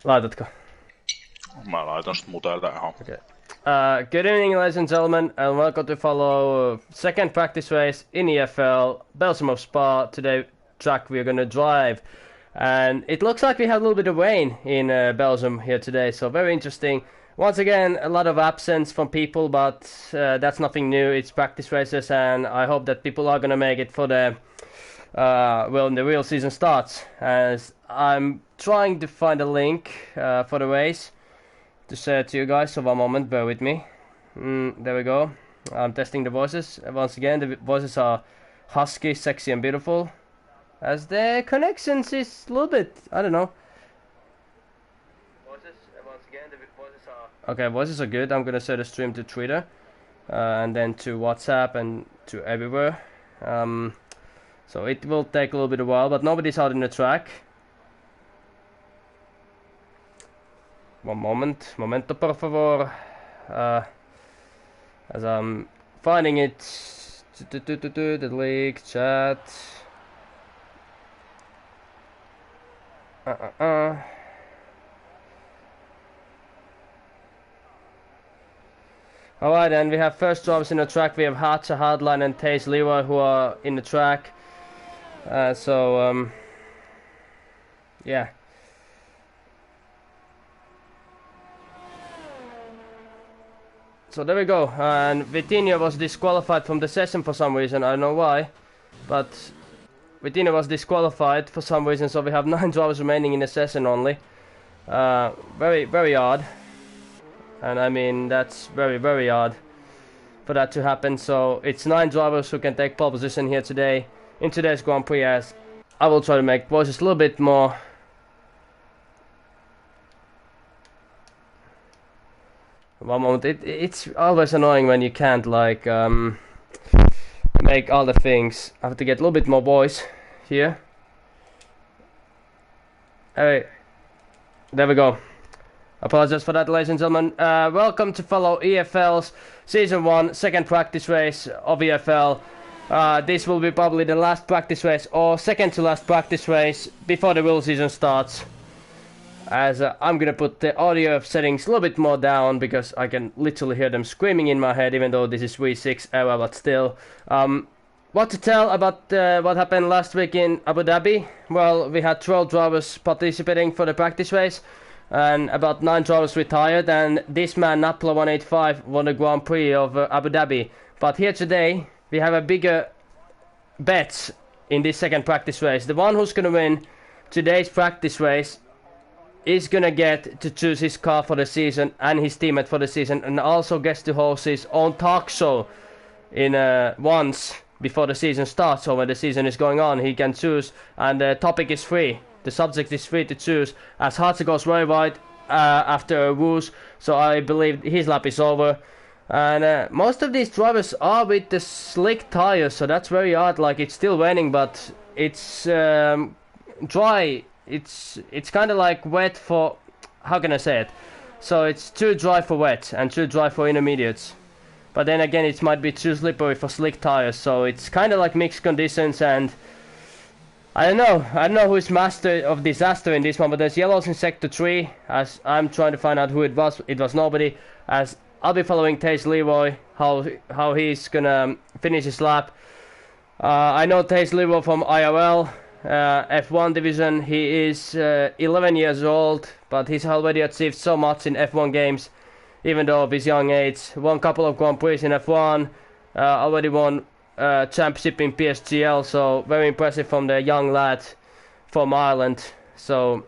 Laitatko? Mä laitan sit muteille ihan. Okay. Good evening, ladies and gentlemen, and welcome to follow second practice race in EFL, Belgium of Spa. Today track we're gonna drive, and it looks like we have a little bit of rain in Belgium here today, so very interesting. Once again, a lot of absence from people, but that's nothing new. It's practice races, and I hope that people are gonna make it for the when the real season starts. As I'm trying to find a link for the race to share to you guys, so one moment, bear with me. There we go. I'm testing the voices. Once again, the voices are husky, sexy and beautiful. As the connections is a little bit, I don't know. Voices, once again, the voices are... Okay, voices are good. I'm gonna share the stream to Twitter. And then to WhatsApp and to everywhere. So it will take a little bit of while, but nobody's out in the track. One moment, momento por favor. As I'm finding it, the league chat. Alright, and we have first drivers in the track. We have Hatcha, Hardline and Taze Leroy who are in the track. Yeah. So there we go, and Vitinho was disqualified from the session for some reason, I don't know why, but Vitinho was disqualified for some reason, so we have 9 drivers remaining in the session only. Very, very odd, and I mean, that's very, very odd for that to happen. So it's 9 drivers who can take pole position here today, in today's Grand Prix, as I will try to make voices a little bit more. One moment, it's always annoying when you can't like make all the things. I have to get a little bit more voice here. Alright, there we go. Apologize for that, ladies and gentlemen. Welcome to follow EFL's Season 1 second practice race of EFL. This will be probably the last practice race, or second to last practice race before the real season starts. As I'm gonna put the audio settings a little bit more down, because I can literally hear them screaming in my head, even though this is V6 era, but still. What to tell about what happened last week in Abu Dhabi? Well, we had 12 drivers participating for the practice race, and about 9 drivers retired, and this man, Napla 185, won the Grand Prix of Abu Dhabi. But here today, we have a bigger bet in this second practice race. The one who's gonna win today's practice race is gonna get to choose his car for the season and his teammate for the season, and also gets to host his own talk show in once before the season starts, or when the season is going on. He can choose, and the topic is free. The subject is free to choose, as Hartze goes very wide after a whoosh, so I believe his lap is over. And most of these drivers are with the slick tires, so that's very odd. Like, it's still raining, but it's dry. It's kind of like wet for, how can I say it? So it's too dry for wet and too dry for intermediates. But then again, it might be too slippery for slick tires. So it's kind of like mixed conditions, and I don't know who is master of disaster in this one. But there's yellows in sector 3, as I'm trying to find out who it was. It was nobody, as I'll be following Taze Leroy, how he's gonna finish his lap. I know Taze Leroy from IRL. F1 division. He is 11 years old, but he's already achieved so much in F1 games, even though of his young age. Won a couple of Grand Prix in F1, already won championship in PSGL, so very impressive from the young lad from Ireland. So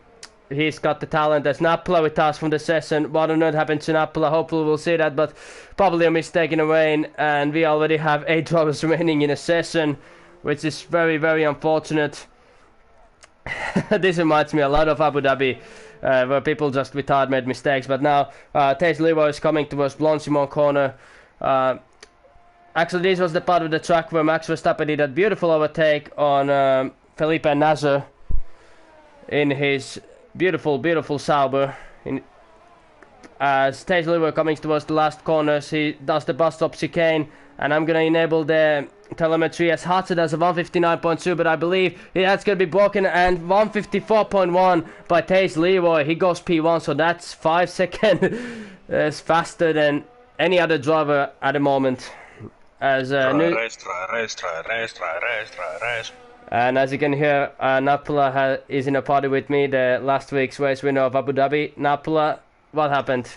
he's got the talent. There's Napla with us from the session. What on earth happened to Napla? Hopefully we'll see that, but probably a mistake in the rain, and we already have 8 drivers remaining in a session, which is very, very unfortunate. This reminds me a lot of Abu Dhabi, where people just retired, made mistakes. But now Taze Leroy is coming towards Blanchimont corner. Actually, this was the part of the track where Max Verstappen did that beautiful overtake on Felipe Nasr in his beautiful, beautiful Sauber. As Taze Leroy coming towards the last corners, he does the bus stop chicane, and I'm gonna enable the telemetry as Hudson has a 159.2, but I believe that's gonna be broken, and 154.1 by Taze Leroy. He goes P1, so that's 5 seconds faster than any other driver at the moment. As race. And as you can hear, Napula is in a party with me, the last week's race winner of Abu Dhabi. Napula, what happened?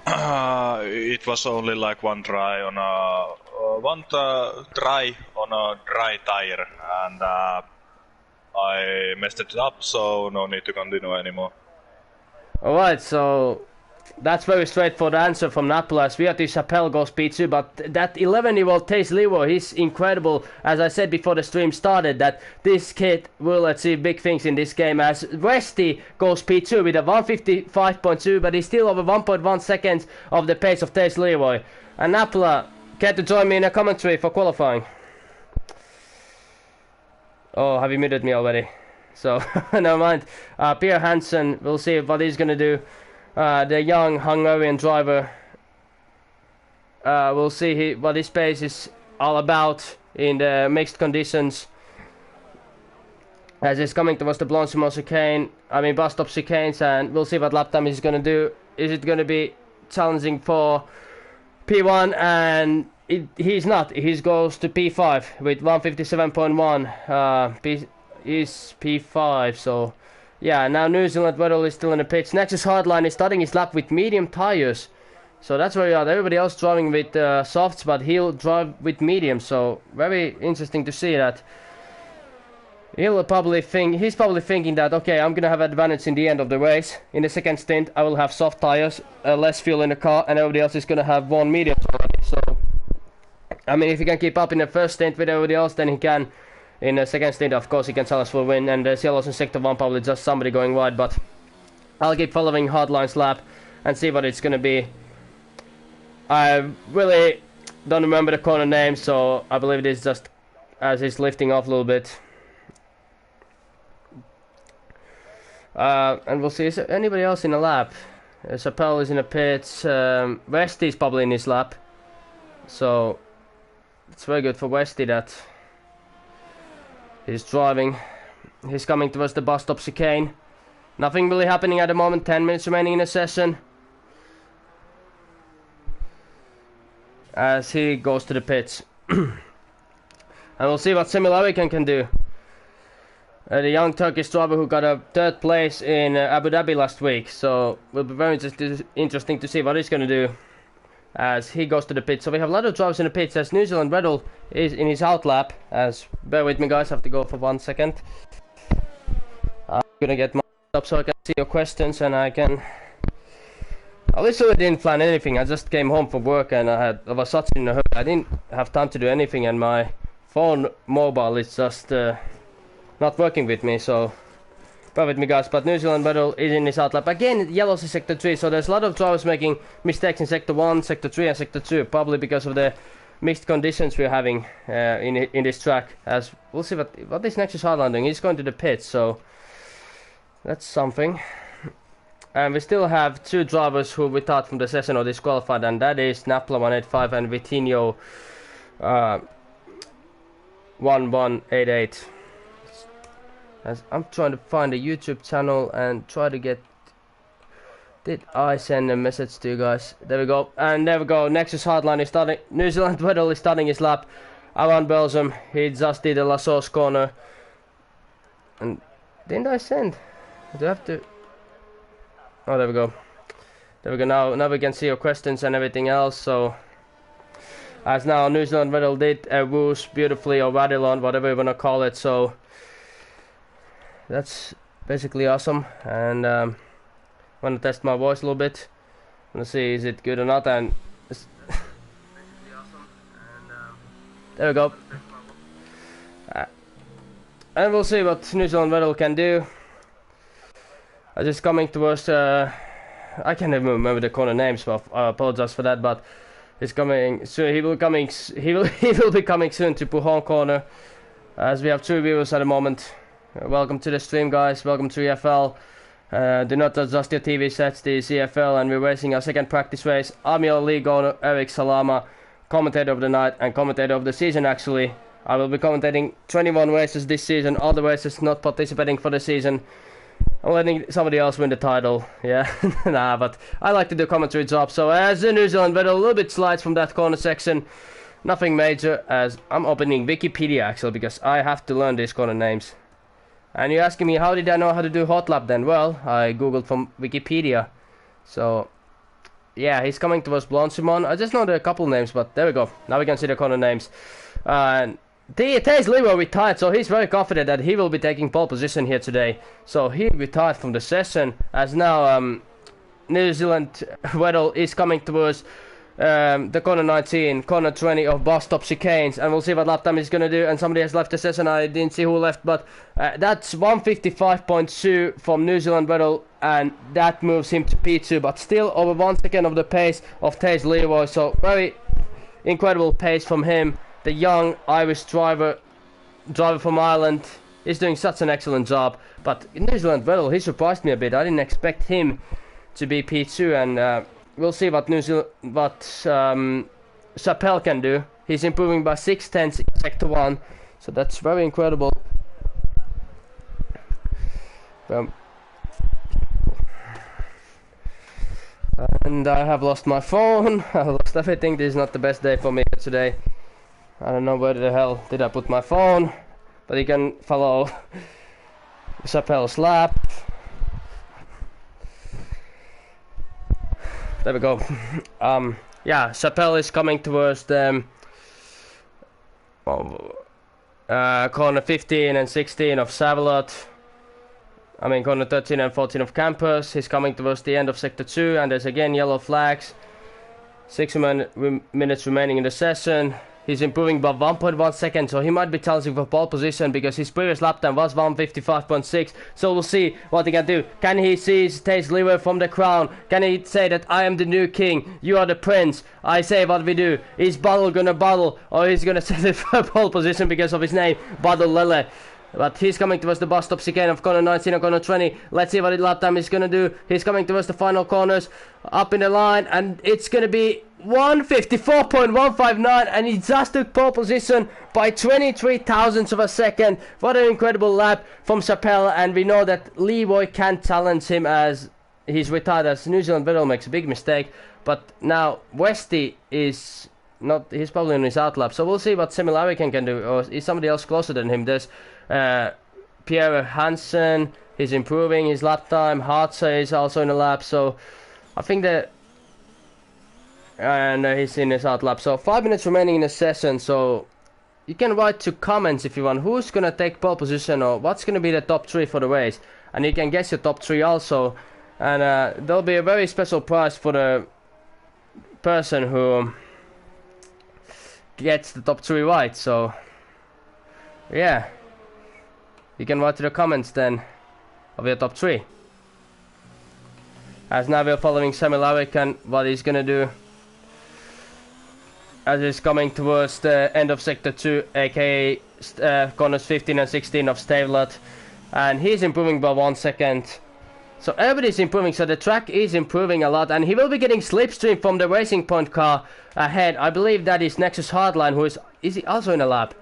It was only like one try on a dry tire, and I messed it up, so no need to continue anymore. Alright, so that's very straightforward answer from Napula. Sviati Chappelle goes P2, but that 11-year-old Taze Leroy, he's incredible. As I said before the stream started, that this kid will achieve big things in this game, as Westy goes P2 with a 155.2, but he's still over 1.1 seconds of the pace of Taze Leroy. And Napula, care to join me in a commentary for qualifying? Oh, have you muted me already? So, never mind. Pierre Hansen, we'll see what he's gonna do. The young Hungarian driver, we'll see what his pace is all about in the mixed conditions, as he's coming towards the Blanchimont chicane, bus stop chicanes, and we'll see what lap time he's going to do. Is it going to be challenging for P1? And he's not. He goes to P5 with 157.1. Is P5, so yeah. Now New Zealand Weddle is still in the pits. Nexus Hardline is starting his lap with medium tires, so that's where we are. Everybody else driving with softs, but he'll drive with medium, so very interesting to see that. He's probably thinking that, okay, I'm gonna have advantage in the end of the race. In the second stint I will have soft tires, less fuel in the car, and everybody else is gonna have one medium already. So if he can keep up in the first stint with everybody else, then he can. In the second stint, of course, he can challenge for a win, and there's yellows in Sector 1, probably just somebody going wide, but I'll keep following Hardline's lap and see what it's gonna be. I really don't remember the corner name, so I believe it is just as he's lifting off a little bit. And we'll see, is there anybody else in the lap? Chappelle is in the pits, Westy's probably in his lap, so it's very good for Westy that he's driving. He's coming towards the bus stop chicane. Nothing really happening at the moment. 10 minutes remaining in the session, as he goes to the pits. And we'll see what Semilarican can do. The young Turkish driver who got a 3rd place in Abu Dhabi last week. So it will be very interesting to see what he's going to do as he goes to the pits. So we have a lot of drivers in the pits, as New Zealand Weddle is in his out lap. As bear with me guys, I have to go for 1 second. I'm gonna get my up so I can see your questions, and I literally didn't plan anything. I just came home from work and I was such in a hurry. I didn't have time to do anything, and my phone mobile is just not working with me, so bear with me guys. But New Zealand Weddle is in his out lap. Again, yellows in Sector 3, so there's a lot of drivers making mistakes in Sector 1, Sector 3 and Sector 2, probably because of the mixed conditions we're having in this track. As we'll see what this Nexus Hardline doing. He's going to the pits, so that's something. And we still have 2 drivers who we thought from the session are disqualified, and that is Napla 185 and Vitinho 1188. As I'm trying to find a YouTube channel and try to get. Did I send a message to you guys? There we go. And there we go. Nexus Hardline is starting. New Zealand Weddle is starting his lap around Belgium. He just did a La Sauce corner. And didn't I send? Do I have to? Oh, there we go. There we go. Now we can see your questions and everything else. So, as now New Zealand Weddle did a whoosh beautifully, or Radilon, whatever you wanna call it. So that's basically awesome. And I want to test my voice a little bit. I want to see is it good or not. And there we go. And we'll see what New Zealand Weddle can do. Just coming towards. I can't even remember the corner names, so I apologize for that. But he's coming. So he will be coming soon to Puhon corner, as we have 2 viewers at the moment. Welcome to the stream, guys. Welcome to EFL. Do not adjust your TV sets. This is EFL, and we're racing our second practice race. Amiel League owner Eric Salama commentator of the night and commentator of the season actually. I will be commentating 21 races this season, all the races not participating for the season. I'm letting somebody else win the title, yeah. Nah, but I like to do commentary job. So as the New Zealand Vettel, a little bit slides from that corner section. Nothing major, as I'm opening Wikipedia actually, because I have to learn these corner names. And you're asking me, how did I know how to do hot lap then? Well, I googled from Wikipedia. So, yeah, he's coming towards Blanchimon. I just know there are a couple names, but there we go. Now we can see the corner names. And Thijs Leeuwen retired, so he's very confident that he will be taking pole position here today. So he retired from the session, as now New Zealand Vettel is coming towards the corner 19, corner 20 of bus stop chicanes, and we'll see what lap time he's gonna do. And somebody has left the session. I didn't see who left, but that's 155.2 from New Zealand Vettel, and that moves him to P2, but still over 1 second of the pace of Thijs Leeuwen. So very incredible pace from him. The young Irish driver from Ireland is doing such an excellent job. But New Zealand Vettel, he surprised me a bit. I didn't expect him to be P2, and we'll see what Chappelle can do. He's improving by 6/10 in Sector 1, so that's very incredible. And I have lost my phone. I lost everything. This is not the best day for me today. I don't know where the hell did I put my phone, but you can follow Chappelle's lap. There we go. Yeah, Chappelle is coming towards the corner 15 and 16 of Savalot. I mean corner 13 and 14 of Campus. He's coming towards the end of Sector 2, and there's again yellow flags. 6 minutes remaining in the session. He's improving by 1.1 seconds, so he might be challenging for pole position because his previous lap time was 155.6. So we'll see what he can do. Can he seize Thijs Leeuwen from the crown? Can he say that I am the new king, you are the prince, I say what we do? Is Bottle gonna bottle, or he's gonna set it for pole position because of his name, Bottle Lele? But he's coming towards the bus stop chicane of corner 19 and corner 20. Let's see what his lap time is gonna do. He's coming towards the final corners, up in the line, and it's gonna be 154.159, and he just took pole position by 23 thousandths of a second. What an incredible lap from Chappelle, and we know that Leroy can't challenge him as he's retired, as New Zealand Vettel makes a big mistake. But now Westy is not, he's probably on his outlap, so we'll see what Semi can do, or is somebody else closer than him. There's Pierre Hansen, he's improving his lap time. Hartze is also in the lap, so I think that, and he's in his outlap. So 5 minutes remaining in the session, so you can write to comments if you want who's gonna take pole position or what's gonna be the top 3 for the race, and you can guess your top 3 also, and there'll be a very special prize for the person who gets the top 3 right. So yeah, you can write to the comments then of your top 3. As now we're following Sami Larrick and what he's gonna do as he's coming towards the end of Sector 2, aka corners 15 and 16 of Stavelot, and he's improving by 1 second. So everybody's improving, so the track is improving a lot, and he will be getting slipstream from the Racing Point car ahead. I believe that is Nexus Hardline, who is he also in a lap?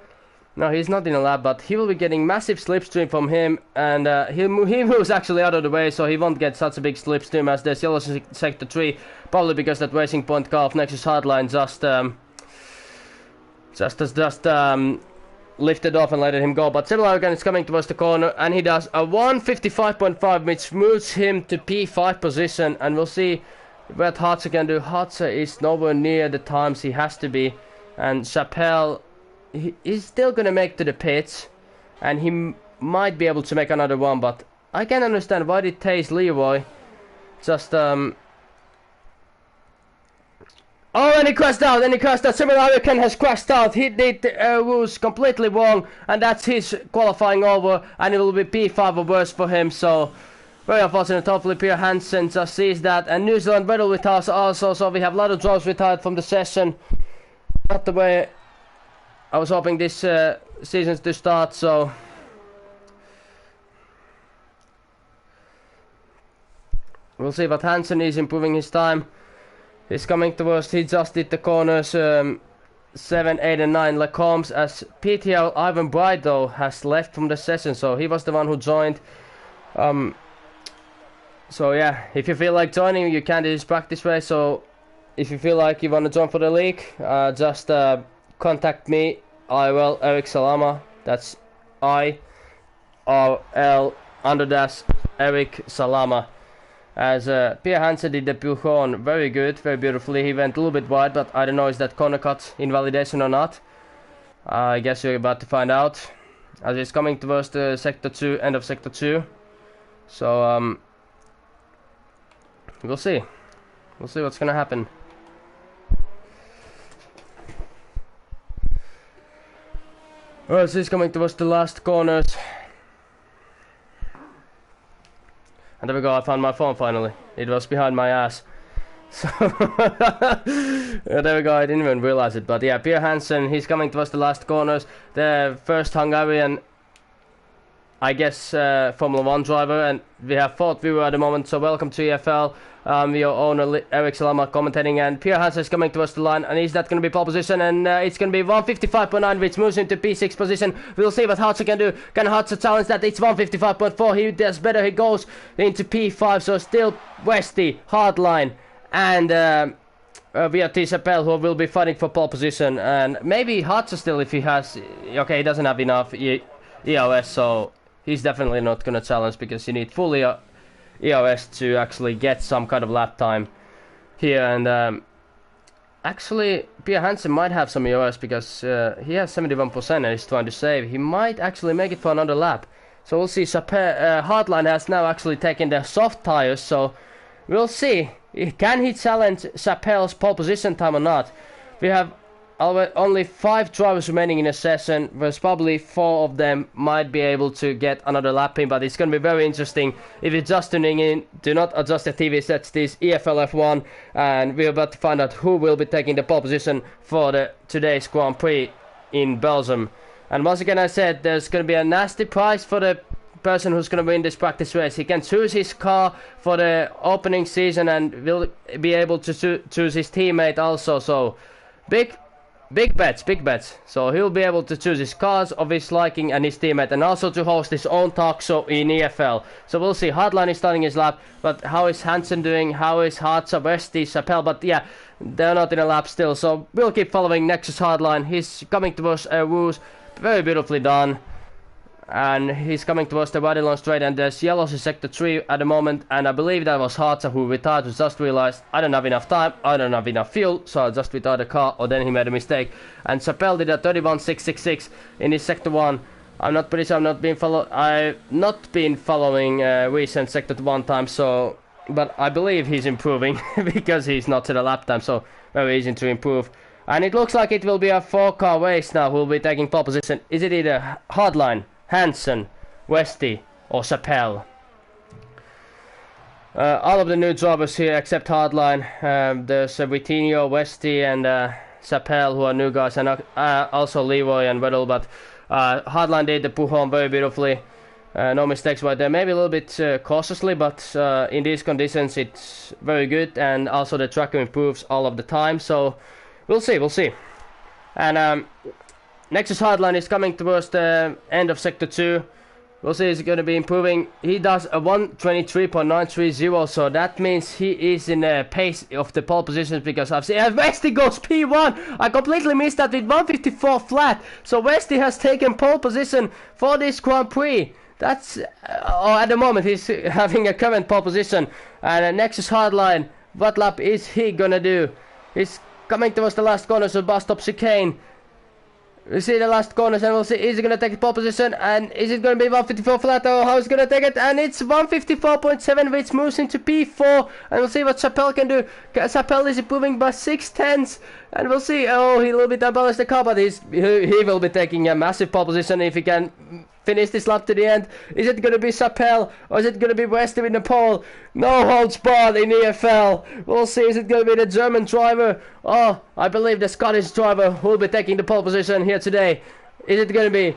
No, he's not in a lap, but he will be getting massive slipstream from him, and he moves actually out of the way, so he won't get such a big slipstream as there's yellow Sector 3, probably because that Racing Point car of Nexus Hardline just lifted off and let him go. But Sebelagan is coming towards the corner, and he does a 155.5, which moves him to P5 position, and we'll see what Hartze can do. Hartze is nowhere near the times he has to be, and Chappelle, he's still gonna make to the pits, and he might be able to make another one, but I can understand why did Thijs Leeuwen just oh, and he crashed out, Similarican has crashed out. He did rules completely wrong, and that's his qualifying over, and it will be P5 or worse for him, so very unfortunate. Hopefully Pierre Hansen just sees that, and New Zealand Vettel with us also, so we have a lot of drivers retired from the session. Not the way I was hoping this season to start, so we'll see what Hansen is improving his time. He's coming towards, he just did the corners 7, 8 and 9 Lecombs, as PTL Ivan Bright though has left from the session, so he was the one who joined. So yeah, if you feel like joining, you can do this practice race. So if you feel like you want to join for the league, just contact me. I will Eric Salama. That's IRL_Eric Salama. As Pierre Hansen did the Puchon very good, very beautifully. He went a little bit wide, but I don't know is that corner cut invalidation or not. I guess you're about to find out. As he's coming towards the sector 2, end of sector 2. So we'll see. We'll see what's gonna happen. Alright, so he's coming towards the last corners. And there we go, I found my phone finally. It was behind my ass. So there we go, I didn't even realize it. But yeah, Pierre Hansen, he's coming towards the last corners. The first Hungarian, I guess, Formula 1 driver. And we have fourth viewer at the moment, so welcome to EFL. Your owner Eric Salama commentating, and Pierre Hansen is coming towards the line, and is that going to be pole position? And it's going to be 155.9, which moves into P6 position. We'll see what Hartzer can do. Can Hartzer challenge that? It's 155.4. He does better. He goes into P5, so still Westy, Hardline, and VRT Chappelle, who will be fighting for pole position. And maybe Hartzer still, if he has. Okay, he doesn't have enough EOS, so he's definitely not going to challenge, because you need full EOS to actually get some kind of lap time here. And actually Pierre Hansen might have some EOS, because he has 71% and he's trying to save. He might actually make it for another lap, so we'll see. Hardline has now actually taken the soft tires, so we'll see. Can he challenge Chappelle's pole position time or not? We have only 5 drivers remaining in the session. There's probably 4 of them might be able to get another lap in, but it's going to be very interesting. If you're just tuning in, do not adjust the TV sets. This EFL F1, and we're about to find out who will be taking the pole position for today's Grand Prix in Belgium. And once again, I said there's going to be a nasty prize for the person who's going to win this practice race. He can choose his car for the opening season, and will be able to choose his teammate also. So Big bets. So he'll be able to choose his cars of his liking and his teammate, and also to host his own talk show in EFL. So we'll see. Hardline is starting his lap, but how is Hansen doing? How is Hartzer, Westy, Chappelle? But yeah, they're not in a lap still. So we'll keep following Nexus Hardline. He's coming towards Woos. Very beautifully done. And he's coming towards the Wadilon Straight, and there's yellows in sector 3 at the moment, and I believe that was Hartzer who retired, who just realized I don't have enough time, I don't have enough fuel, so I'll just retire the car, or then he made a mistake. And Chappelle did a 31.666 in his sector 1. I'm not pretty sure, I've not been following recent sector 1 time, so, but I believe he's improving because he's not to the lap time, so very easy to improve. And it looks like it will be a 4-car race now who will be taking pole position. Is it either Hardline, Hansen, Westy, or Chappelle? All of the new drivers here except Hardline. There's Vitinho, Westy, and Chappelle, who are new guys, and also Leroy and Weddle. But Hardline did the Puchon very beautifully. No mistakes right there. Maybe a little bit cautiously, but in these conditions it's very good, and also the tracker improves all of the time. So we'll see. And Nexus Hardline is coming towards the end of sector 2. We'll see, he's going to be improving. He does a 123.930, so that means he is in the pace of the pole positions, because I've seen Westy goes P1. I completely missed that with 154 flat. So Westy has taken pole position for this Grand Prix. That's at the moment he's having a current pole position. And Nexus Hardline, what lap is he gonna do? He's coming towards the last corner, so bus stop chicane. We see the last corners, and we'll see, is he going to take the pole position, and is it going to be 154 flat, or how is he going to take it? And it's 154.7, which moves into P4, and we'll see what Chappelle can do. Chappelle is improving by 6/10, and we'll see. Oh, he a little bit unbalanced the car, but he will be taking a massive pole position if he can finish this lap to the end. Is it going to be Chappelle, or is it going to be Westy in the pole? No holds barred in EFL. We'll see. Is it going to be the German driver? Oh, I believe the Scottish driver will be taking the pole position here today. Is it going to be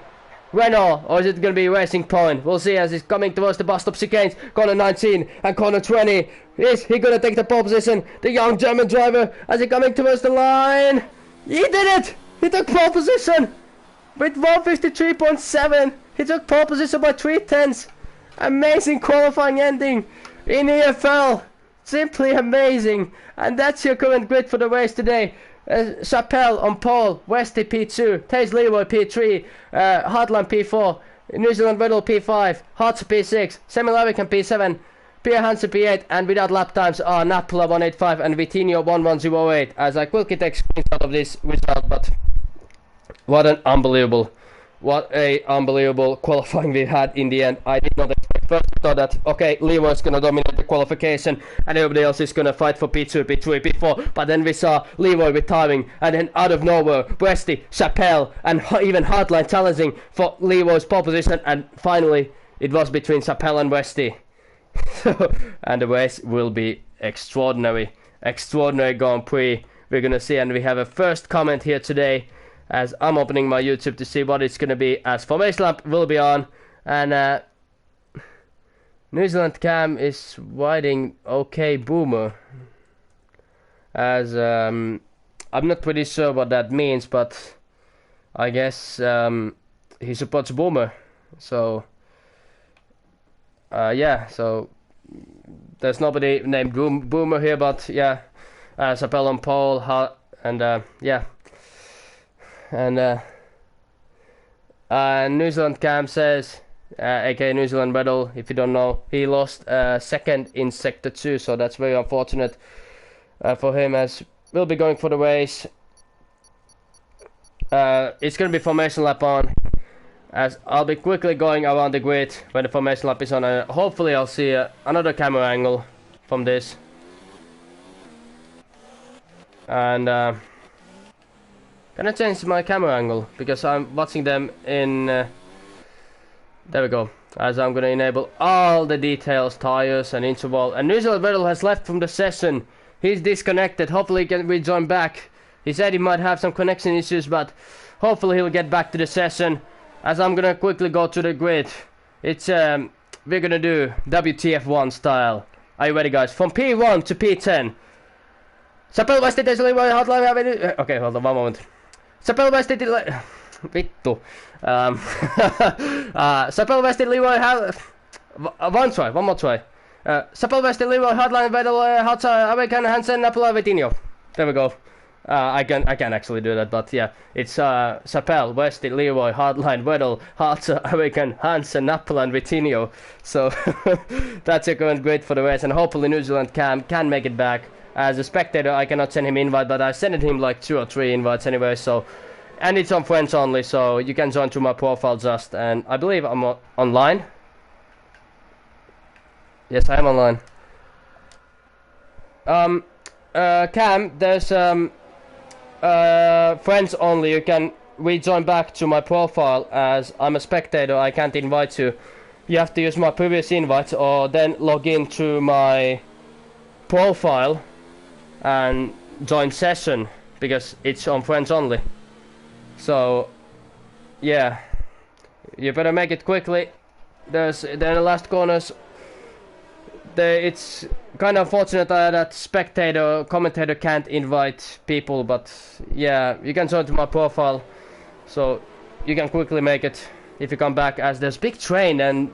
Renault, or is it going to be Racing Point? We'll see as he's coming towards the bus stop chicanes. Corner 19 and corner 20. Is he going to take the pole position? The young German driver, as he coming towards the line. He did it! He took pole position with 153.7. He took pole position by 3/10. Amazing qualifying ending in EFL. Simply amazing. And that's your current grid for the race today. Chappelle on pole, Westy P2, Taze Leroy P3, Hardline P4, New Zealand Riddle P5, Hartz P6, Semi Larrican P7, Pierre Hansen P8, and without lap times are Napula 185 and Vitinho 1108. As I quickly take a screenshot of this result, but what a unbelievable qualifying we had in the end. I did not expect. First I thought that, okay, Leroy's gonna dominate the qualification and everybody else is gonna fight for P2, P3, P4, but then we saw Leroy retiring, and then out of nowhere, Westy, Chappelle, and even Hardline challenging for Leroy's pole position, and finally, it was between Chappelle and Westy. And the race will be extraordinary Grand Prix. We're gonna see, and we have a first comment here today, as I'm opening my YouTube to see what it's gonna be, as formation lap will be on, and New Zealand Cam is riding okay Boomer, as I'm not pretty sure what that means, but I guess he supports Boomer, so yeah, so there's nobody named Boomer here, but yeah, Chappelle on pole, and yeah, and New Zealand Cam says, aka New Zealand Medal, if you don't know, he lost second in Sector 2, so that's very unfortunate for him, as we'll be going for the race. It's going to be formation lap on, as I'll be quickly going around the grid when the formation lap is on, and hopefully I'll see another camera angle from this. And can I change my camera angle, because I'm watching them in there we go, as I'm gonna enable all the details, tires and interval. And New Zealand Riddle has left from the session. He's disconnected. Hopefully he can rejoin back. He said he might have some connection issues, but hopefully he'll get back to the session, as I'm gonna quickly go to the grid. It's we're gonna do WTF1 style. Are you ready, guys? From P1 to P10. Chappelle Westy Leroy Hardline. Okay, hold on one moment. Chappelle Westy Vittu. Chappelle Westy Leroy one more try. Chappelle Westy Leroy Hardline Vettel Hartza American Hansen Napula Vitinho. There we go. I can actually do that, but yeah, it's Chappelle Westy Leroy Hardline Vettel Hartza American Hansen Napula and Vitinho. So that's a current grid for the race, and hopefully New Zealand can make it back. As a spectator, I cannot send him invite, but I sent him like 2 or 3 invites anyway, so. And it's on friends only, so you can join to my profile just, and I believe I'm online. Yes, I am online. Cam, there's friends only. You can rejoin back to my profile, as I'm a spectator. I can't invite you. You have to use my previous invite, or then log in to my profile and join session, because it's on friends only. So yeah, you better make it quickly. Then the last corners, it's kind of unfortunate that spectator commentator can't invite people, but yeah, you can join to my profile, so you can quickly make it if you come back, as there's big train, and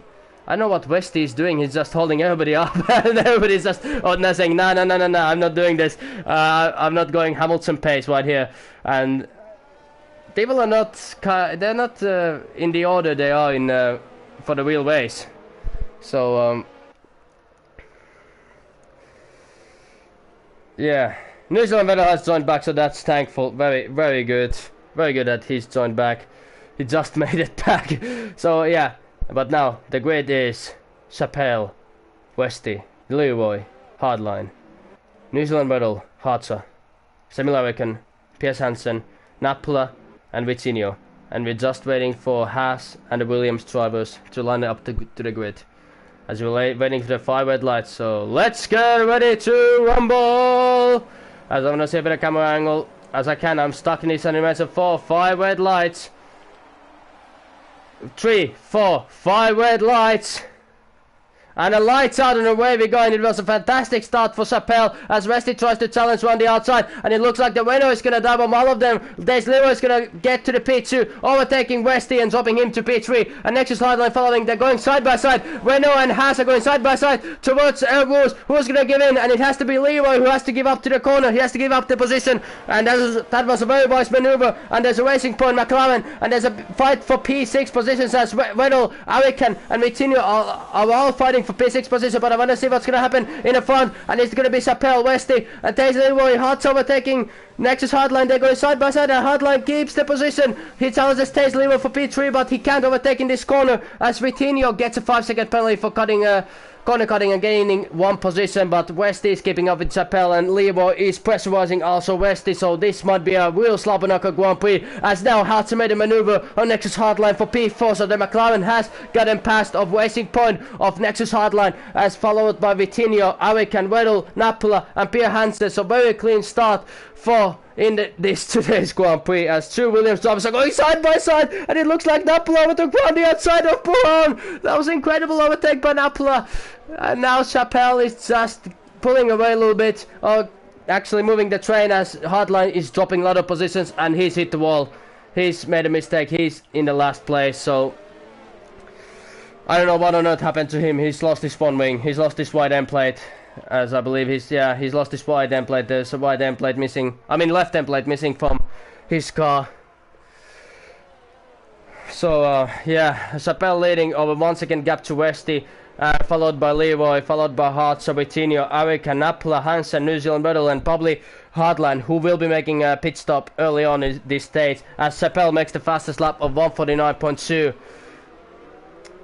I know what Westy is doing. He's just holding everybody up and everybody's just saying no, I'm not doing this. I'm not going Hamilton pace right here. And people are not, they're not in the order they are in for the real race. So yeah, New Zealand Vettel has joined back, so that's thankful. Very good that he's joined back. He just made it back. So yeah, but now the grid is Chappelle, Westy, Leroy, Hardline, New Zealand Vettel, Hartza, Semi Larrican, Piers Hansen, Napula and Vitinho, and we're just waiting for Haas and the Williams drivers to line up to the grid, as we're waiting for the 5 red lights. So let's get ready to rumble, as I'm gonna save the camera angle as I can. I'm stuck in this animation. 4, 5 red lights, 3, 4, 5 red lights, And the lights out and away we go, and it was a fantastic start for Chappelle as Westy tries to challenge on the outside, and it looks like the Renault is gonna dive on all of them. Days Leroy is gonna get to the P2, overtaking Westy and dropping him to P3, and Nexus Hardline following. They're going side by side. Renault and Haas are going side by side towards Woos. Who's gonna give in? And it has to be Leroy who has to give up to the corner. He has to give up the position, and that was a very wise maneuver. And there's a racing point McLaren, and there's a fight for P6 positions as Renault, Arikan and Vitinho are all fighting for P6 position, but I want to see what's going to happen in the front, and it's going to be Chappelle, Westy, and Taser Leroy, Hart's overtaking Nexus Hardline. They're going side by side, and Hardline keeps the position. He challenges Taser Leroy for P3, but he can't overtake in this corner as Vitinho gets a 5-second penalty for corner cutting and gaining one position, but Westy is keeping up with Chappelle, and Leroy is pressurizing also Westy, so this might be a real slobberknocker Grand Prix, as now Hartz made a maneuver on Nexus Hardline for P4, so the McLaren has gotten past of racing point of Nexus Hardline, as followed by Vitinho, Arikan, Weddle, Napula and Pierre Hansen, so very clean start for this today's Grand Prix, as two Williams drivers are going side by side, and it looks like Napula overtook on the outside of Bullhorn. That was incredible overtake by Napula, and now Chappelle is just pulling away a little bit, or actually moving the train, as Hardline is dropping a lot of positions, and he's hit the wall. He's made a mistake. He's in the last place, so I don't know what on earth happened to him. He's lost his front wing. He's lost his wide end plate. As I believe he's lost his wide end plate. There's a wide end plate missing. I mean left end plate missing from his car. So yeah, Chappelle leading over 1 second gap to Westy, followed by Leroy, followed by Hart, Sabatino, Aric, Napla, Hansen, New Zealand Battle, and probably Hardline, who will be making a pit stop early on in this stage, as Chappelle makes the fastest lap of 1:49.2.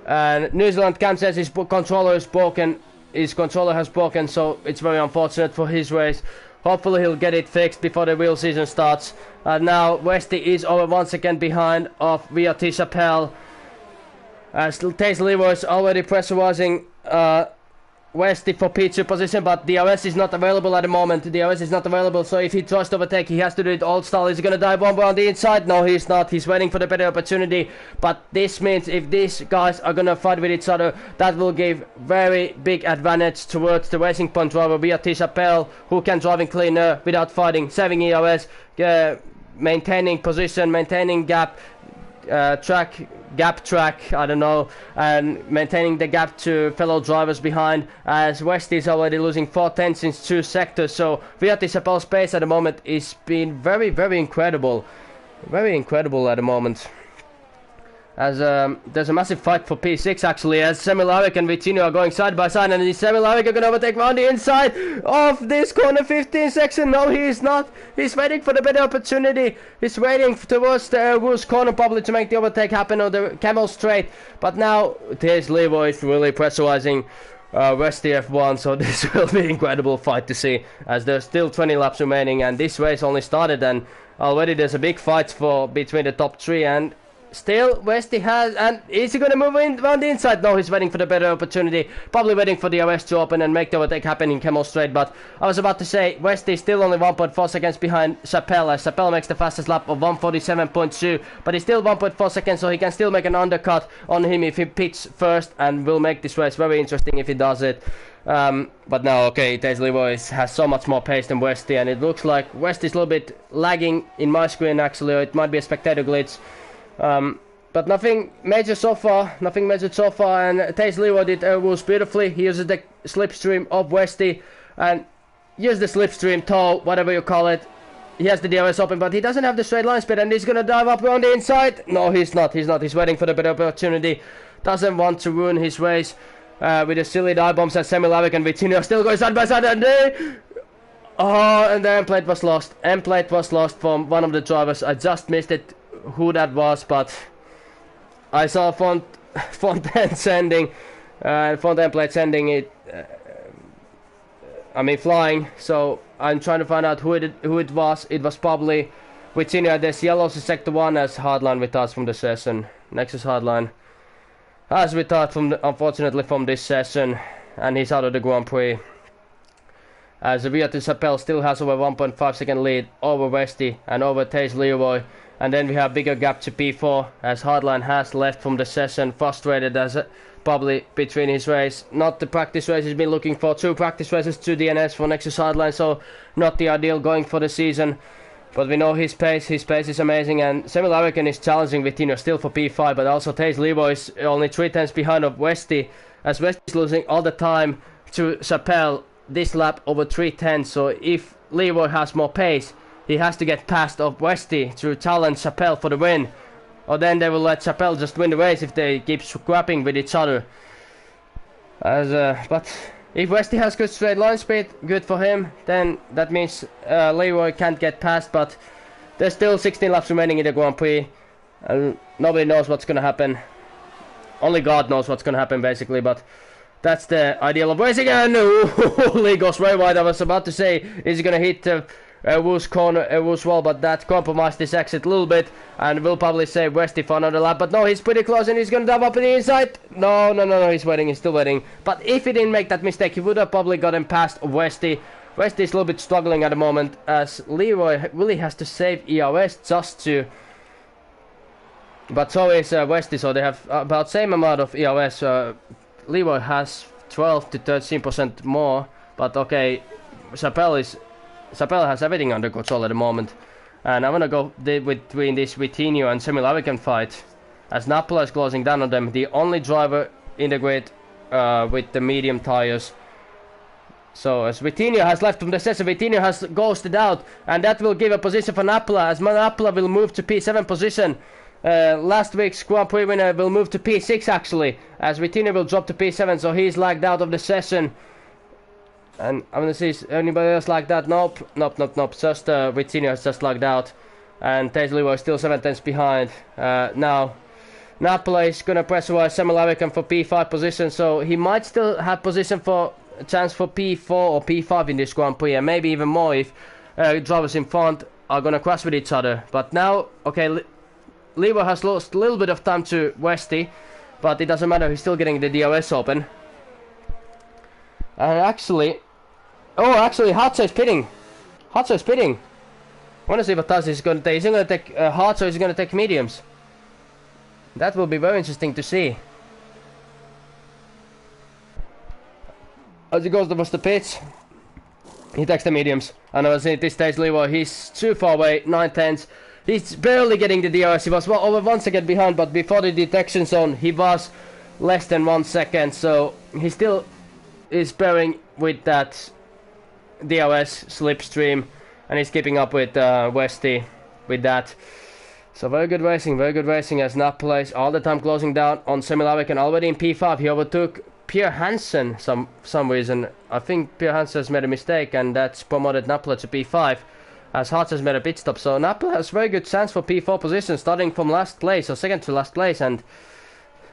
And New Zealand Cam says his controller is broken. His controller has broken, so it's very unfortunate for his race. Hopefully he'll get it fixed before the real season starts. Now Westy is over 1 second behind of VRT Chappelle, as Taze Leroy is already pressurizing Westy for P2 position, but DRS is not available at the moment. DRS is not available, so if he tries to overtake, he has to do it old style. Is he going to dive bomber on the inside? No, he's not. He's waiting for the better opportunity, but this means if these guys are going to fight with each other, that will give very big advantage towards the Racing Point driver VRT Chappelle, who can drive in clean air without fighting, saving ERS, maintaining position, maintaining gap, gap track, I don't know, and maintaining the gap to fellow drivers behind, as Westy is already losing 4/10 in 2 sectors. So VRT Chappelle's pace at the moment is being very incredible at the moment, as there's a massive fight for P6 actually, as Semilaric and Vitinho are going side by side, and Semilaric are going to overtake on the inside of this corner 15 section. No, he is not. He's waiting for the better opportunity. He's waiting towards the Woos corner probably to make the overtake happen on the Camel Straight, but now there's Leroy is really pressurizing Westy F1, so this will be an incredible fight to see, as there's still 20 laps remaining, and this race only started, and already there's a big fight between the top 3, and still Westy has, and is he going to move in around the inside? No, he's waiting for the better opportunity, probably waiting for the RS to open and make the overtake happen in Camel Straight. But I was about to say, Westy is still only 1.4 seconds behind Chappelle, as Chappelle makes the fastest lap of 1:47.2, but he's still 1.4 seconds, so he can still make an undercut on him if he pits first, and will make this race very interesting if he does it. But now, okay, Taze Leroy has so much more pace than Westy, and it looks like Westy's a little bit lagging in my screen actually, or it might be a spectator glitch. But nothing major so far, and Taze Leroy did rules beautifully. He uses the slipstream of Westy, and use the slipstream, tow, whatever you call it. He has the DRS open, but he doesn't have the straight line speed, and he's gonna dive up on the inside. No, he's not, he's waiting for the better opportunity. Doesn't want to ruin his race with the silly dive bombs, and Semilaric and Vitinho still going side by side, and and the end plate was lost. End plate was lost from one of the drivers. I just missed it who that was, but I saw front end sending, front end plate sending it, I mean flying, so I'm trying to find out who it was. It was probably Vitinho. There's yellows in sector 1 as Hardline with us from the session. Nexus Hardline has retired unfortunately from this session, and he's out of the Grand Prix. as Vietin Sapel still has over 1.5 second lead over Westy and over Taze Leroy. And then we have bigger gap to P4 as Hardline has left from the session, frustrated as probably between his race. Not the practice race he's been looking for. 2 practice races, 2 DNS for Nexus Hardline, so not the ideal going for the season. But we know his pace is amazing, and Semi Larrikin is challenging Vitinho still for P5, but also Taze Leroy is only 3 tenths behind of Westy, as Westy is losing all the time to Sapel this lap over 3 tenths. So if Leroy has more pace, he has to get past of Westy to challenge Sapel for the win, or then they will let Sapel just win the race if they keep scrapping with each other. But if Westy has good straight line speed, good for him, then that means Leroy can't get past, but there's still 16 laps remaining in the Grand Prix, and nobody knows what's gonna happen. Only God knows what's gonna happen, basically, but that's the ideal of racing. And Lee goes way wide. I was about to say, is he gonna hit Woos corner, Woos wall, but that compromised this exit a little bit, and will probably save Westy for another lap. But no, he's pretty close, and he's gonna dive up in the inside. No, he's waiting, he's still waiting. But if he didn't make that mistake, he would have probably gotten past Westy. Westy is a little bit struggling at the moment, as Leroy really has to save ERS just to. But so is Westy, so they have about same amount of ERS. Leroy has 12 to 13% more, but okay, Sapel has everything under control at the moment. And I'm gonna go between this Vitinho and Semi Larrikin fight, as Napola is closing down on them. The only driver in the grid with the medium tires. So as Vitinho has left from the session, Vitinho has ghosted out, and that will give a position for Napola, as Napola will move to P7 position. Last week's Grand Prix winner will move to P6 actually, as Vitinho will drop to P7, so he's lagged out of the session. And I'm gonna see anybody else like that. Nope. Just Vitinho has just lagged out, and Taze Leroy is still 7 tenths behind. Now Napola is gonna pressurize Semi Larrikin for P5 position, so he might still have position for a chance for P4 or P5 in this Grand Prix, and maybe even more if drivers in front are gonna crash with each other. But now, okay, Leroy has lost a little bit of time to Westy, but it doesn't matter. He's still getting the DRS open. And actually, Hartzo is pitting. I want to see what Taz is going to take. Is he going to take hards, or is he going to take mediums? That will be very interesting to see. As he goes towards the pits, he takes the mediums. And I was at this stage, Leroy, he's too far away, 9 tenths. He's barely getting the DRS. He was over 1 second behind, but before the detection zone, he was less than 1 second. So he still is bearing with that DRS slipstream, and he's keeping up with Westy with that. So very good racing as Napola is all the time closing down on Semi Larrikin. Already in P5 he overtook Pierre Hansen some reason. I think Pierre Hansen has made a mistake, and that's promoted Napola to P5 as Hartz has made a pit stop. So Napola has very good chance for P4 position, starting from last place or second to last place, and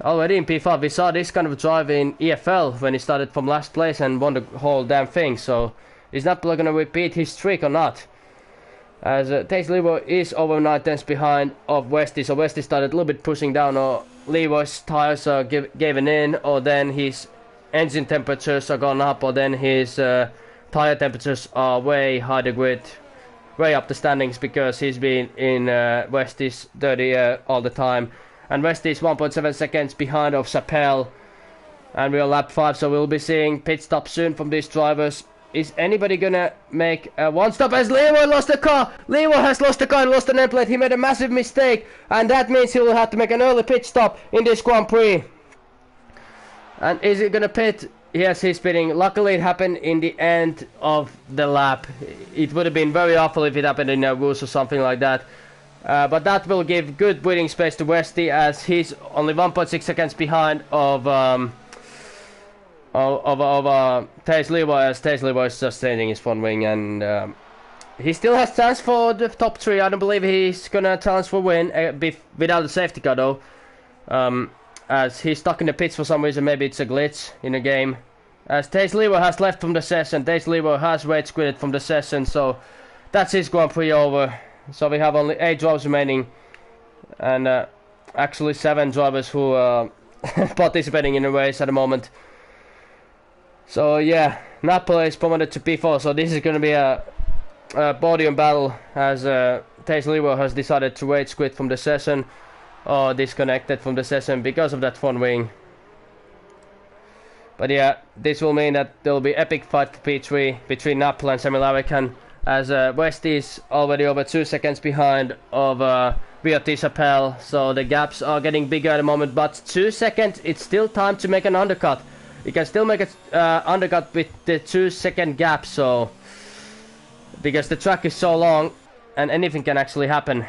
already in P5 we saw this kind of drive in EFL when he started from last place and won the whole damn thing. So is Napola gonna repeat his streak or not? As Taze Leroy is over 9 tenths behind of Westy, so Westy started a little bit pushing down, or Leroy's tires are giving in, or then his engine temperatures are gone up, or then his tire temperatures are way high the grid, way up the standings, because he's been in Westy's dirty air all the time. And Westy is 1.7 seconds behind of Sapel, and we're lap 5, so we'll be seeing pit stop soon from these drivers. Is anybody gonna make a one stop as Leroy lost the car? Leroy has lost the car and lost the name plate. He made a massive mistake, and that means he will have to make an early pit stop in this Grand Prix. And is he gonna pit? Yes, he's pitting. Luckily it happened in the end of the lap. It would have been very awful if it happened in a Woos or something like that. But that will give good breathing space to Westy, as he's only 1.6 seconds behind of Taze Leroy, as Taze Leroy is just changing his front wing, and he still has chance for the top 3. I don't believe he's gonna challenge for win without a safety car though, as he's stuck in the pits for some reason. Maybe it's a glitch in the game, as Taze Leroy has left from the session. Taze Leroy has rage quitted from the session, so that's his Grand Prix over. So we have only 8 drivers remaining, and actually 7 drivers who are participating in the race at the moment. So yeah, Napoli is promoted to P4, so this is going to be a podium battle as Thijs Leeuwen has decided to rage quit from the session or disconnected from the session because of that front wing. But yeah, this will mean that there will be epic fight for P3 between Napoli and Sami Lavikan, as Westy is already over 2 seconds behind of VRT Chappelle, so the gaps are getting bigger at the moment, but 2 seconds, it's still time to make an undercut. You can still make an undercut with the 2 second gap, so because the track is so long and anything can actually happen.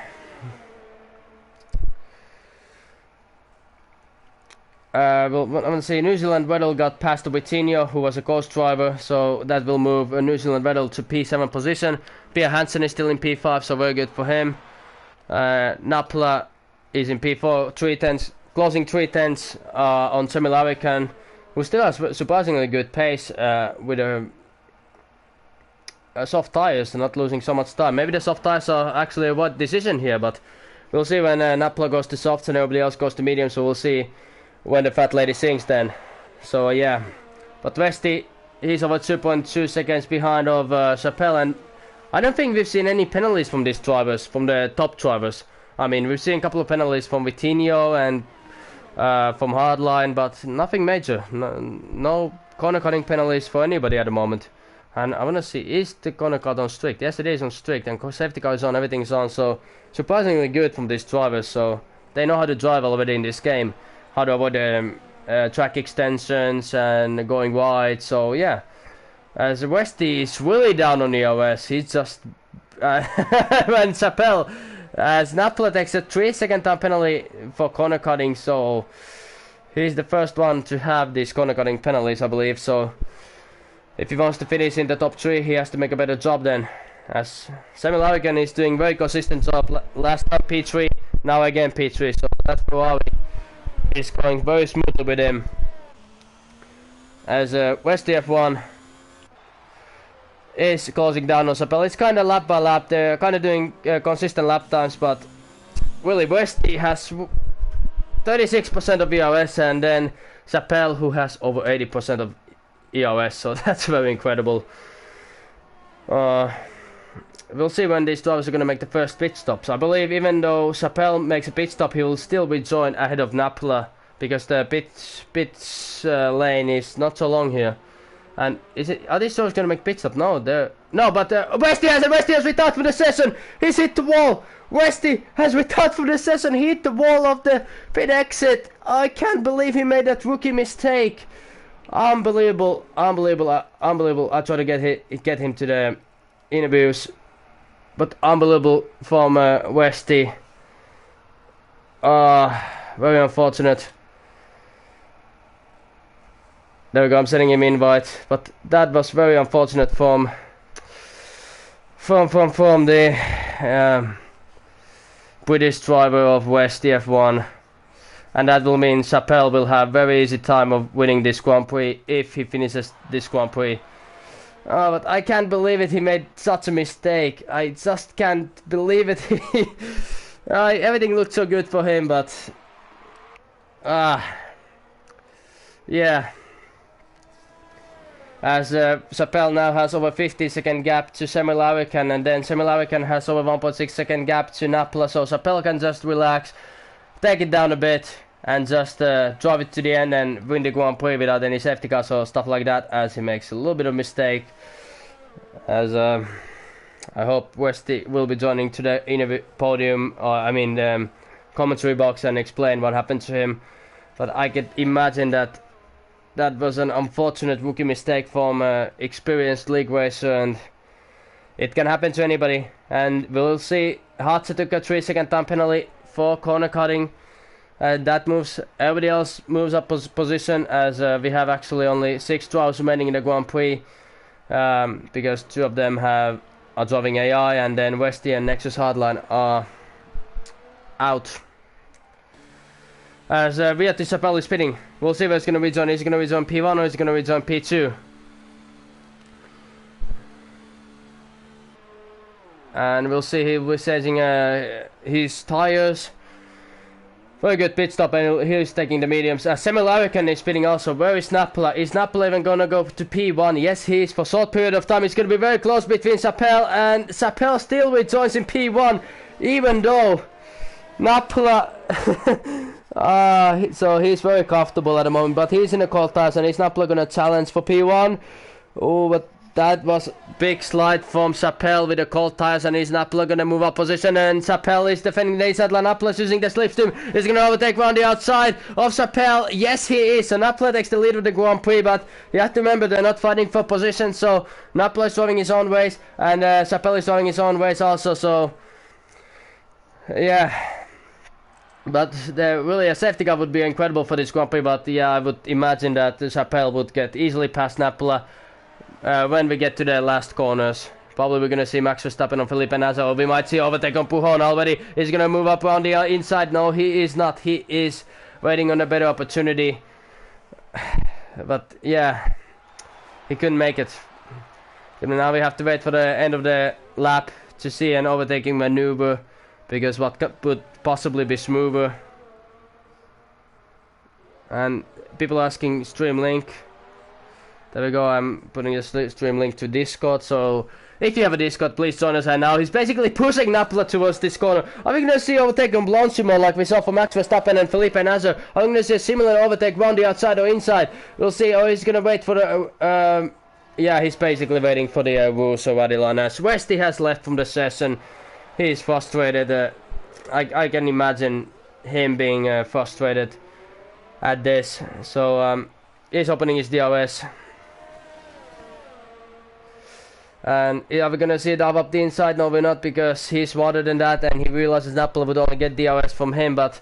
Well, I'm gonna say New Zealand Vettel got past Vitinho, who was a coast driver, so that will move New Zealand Vettel to P7 position. Pia Hansen is still in P5, so very good for him. Napla is in P4, 3/10, closing 3/10 on Sami Lavikan, who still has surprisingly good pace with a soft tires and not losing so much time. Maybe the soft tires are actually a right decision here, but we'll see when Napla goes to softs and everybody else goes to medium, so we'll see when the fat lady sings then. So yeah, but Westy, he's over 2.2 seconds behind of Chappelle, and I don't think we've seen any penalties from these drivers, from the top drivers. I mean, we've seen a couple of penalties from Vitinho and from Hardline, but nothing major. No corner cutting penalties for anybody at the moment. And I want to see, is the corner cut on strict? Yes, it is on strict, and safety car is on, everything's on, so surprisingly good from these drivers, so they know how to drive already in this game, how to avoid track extensions and going wide, so yeah. As Westy is really down on EOS, he's just... and Chappelle, as Napla takes a 3-second time penalty for corner cutting, so he's the first one to have these corner cutting penalties, I believe, so if he wants to finish in the top 3, he has to make a better job then. As Sami Lavikan is doing very consistent job, last time P3, now again P3, so that's why is going very smoothly with him. As Westy F1 is closing down on Chappelle. It's kind of lap by lap, they're kind of doing consistent lap times, but really Westy has 36% of EOS, and then Chappelle, who has over 80% of EOS, so that's very incredible. We'll see when these drivers are going to make the first pit stops. I believe even though Chappelle makes a pit stop, he will still be joined ahead of Napla, because the pit lane is not so long here. And are these drivers going to make pit stop? No, but Westy has retired from the session. He's hit the wall. Westy has retired from the session. He hit the wall of the pit exit. I can't believe he made that rookie mistake. Unbelievable. I try to get him to the interviews, but unbelievable from Westy. Very unfortunate. There we go, I'm sending him invite, but that was very unfortunate from the British driver of Westy F1. And that will mean Chappelle will have very easy time of winning this Grand Prix if he finishes this Grand Prix. But I can't believe it, he made such a mistake. I just can't believe it. Everything looked so good for him, but... yeah. As Chappelle now has over 50-second gap to Sami Lavikan, and then Sami Lavikan has over 1.6-second gap to Napla, so Chappelle can just relax, take it down a bit, and just drive it to the end and win the Grand Prix without any safety cars or stuff like that, as he makes a little bit of mistake. As I hope Westy will be joining to the interview podium, or commentary box, and explain what happened to him. But I could imagine that was an unfortunate rookie mistake from experienced league racer, and it can happen to anybody. And we'll see. Hartze took a 3-second time penalty for corner cutting. That moves, everybody else moves up position, as we have actually only 6 drivers remaining in the Grand Prix, because 2 of them are driving AI, and then Westy and Nexus Hardline are out. As Viati Chappelle is spinning, we'll see where it's going to rejoin. Is he going to rejoin P1 or is he going to rejoin P2? And we'll see, he was changing his tires. Very good pit stop, and he's taking the mediums. Semi-Larrican is spinning also. Where is Nappala? Is Nappala even gonna go to P1? Yes, he is. For a short period of time, it's gonna be very close between Sapel, and Sapel still rejoins in P1, even though Nappala... so he's very comfortable at the moment, but he's in the cold tires, and he's Nappala gonna challenge for P1. Oh, but that was big slide from Sapel with the cold tires, and he's Nappala gonna move up position, and Sapel is defending the inside line. Nappala is using the slipstream. He's gonna overtake around the outside of Sapel. Yes, he is. So Nappala takes the lead of the Grand Prix, but you have to remember they're not fighting for position. So Nappala is driving his own ways, and Sapel is driving his own ways also. So yeah. But really a safety car would be incredible for this Grand Prix, but yeah, I would imagine that Sapel would get easily past Nappala when we get to the last corners. Probably we're going to see Max Verstappen on Felipe Nasr, or we might see overtake on Pujon already. He's going to move up around the inside. No, he is not. He is waiting on a better opportunity. But yeah, he couldn't make it. And now we have to wait for the end of the lap to see an overtaking maneuver, because what would possibly be smoother. And people asking stream link. There we go, I'm putting a stream link to Discord, so if you have a Discord, please join us. And now he's basically pushing Nappala towards this corner. Are we going to see overtake on Blanchimont like we saw for Max Verstappen and Felipe Nasr? Are we going to see a similar overtake round the outside or inside? We'll see. Oh, he's going to wait for the... yeah, he's basically waiting for the rules already line. As Westy has left from the session, he's frustrated. I can imagine him being frustrated at this. So he's opening his DRS. And are we gonna see it up the inside? No, we're not, because he's smarter than that, and he realizes Nappala would only get DRS from him. But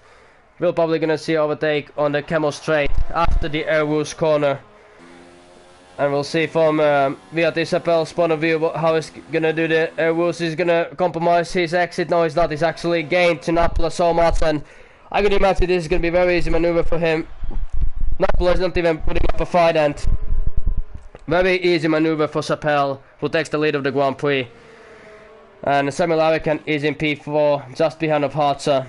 we're probably gonna see overtake on the Camel Straight after the Airwoos corner. And we'll see from Viat Sapel's point of view how he's gonna do the Airwoos. He's gonna compromise his exit. No, he's not. He's actually gained to Nappala so much, and I can imagine this is gonna be a very easy maneuver for him. Nappala is not even putting up a fight, and very easy maneuver for Sapel, who takes the lead of the Grand Prix. And Sami Larrican is in P4, just behind of Hartzer.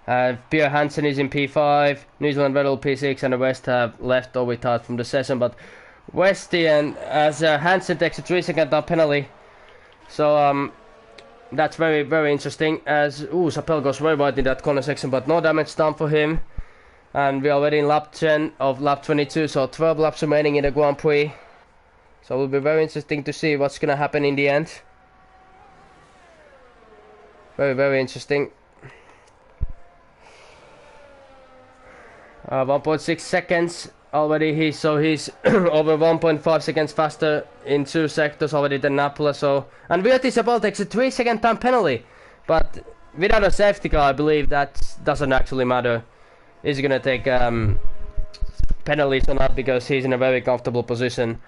Pierre Hansen is in P5, New Zealand Red Bull P6, and the rest have left or retired from the session. But Westy, and as Hansen takes a 3-second time penalty, so that's very, very interesting. As Sapel goes very wide in that corner section, but no damage done for him. And we're already in lap 10 of lap 22, so 12 laps remaining in the Grand Prix. So it will be very interesting to see what's going to happen in the end. Very, very interesting. 1.6 seconds already. He's over 1.5 seconds faster in 2 sectors already than Nappala. So, and Viat Sapel takes a 3-second time penalty, but without a safety car, I believe that doesn't actually matter. Is he gonna take penalties or not, because he's in a very comfortable position,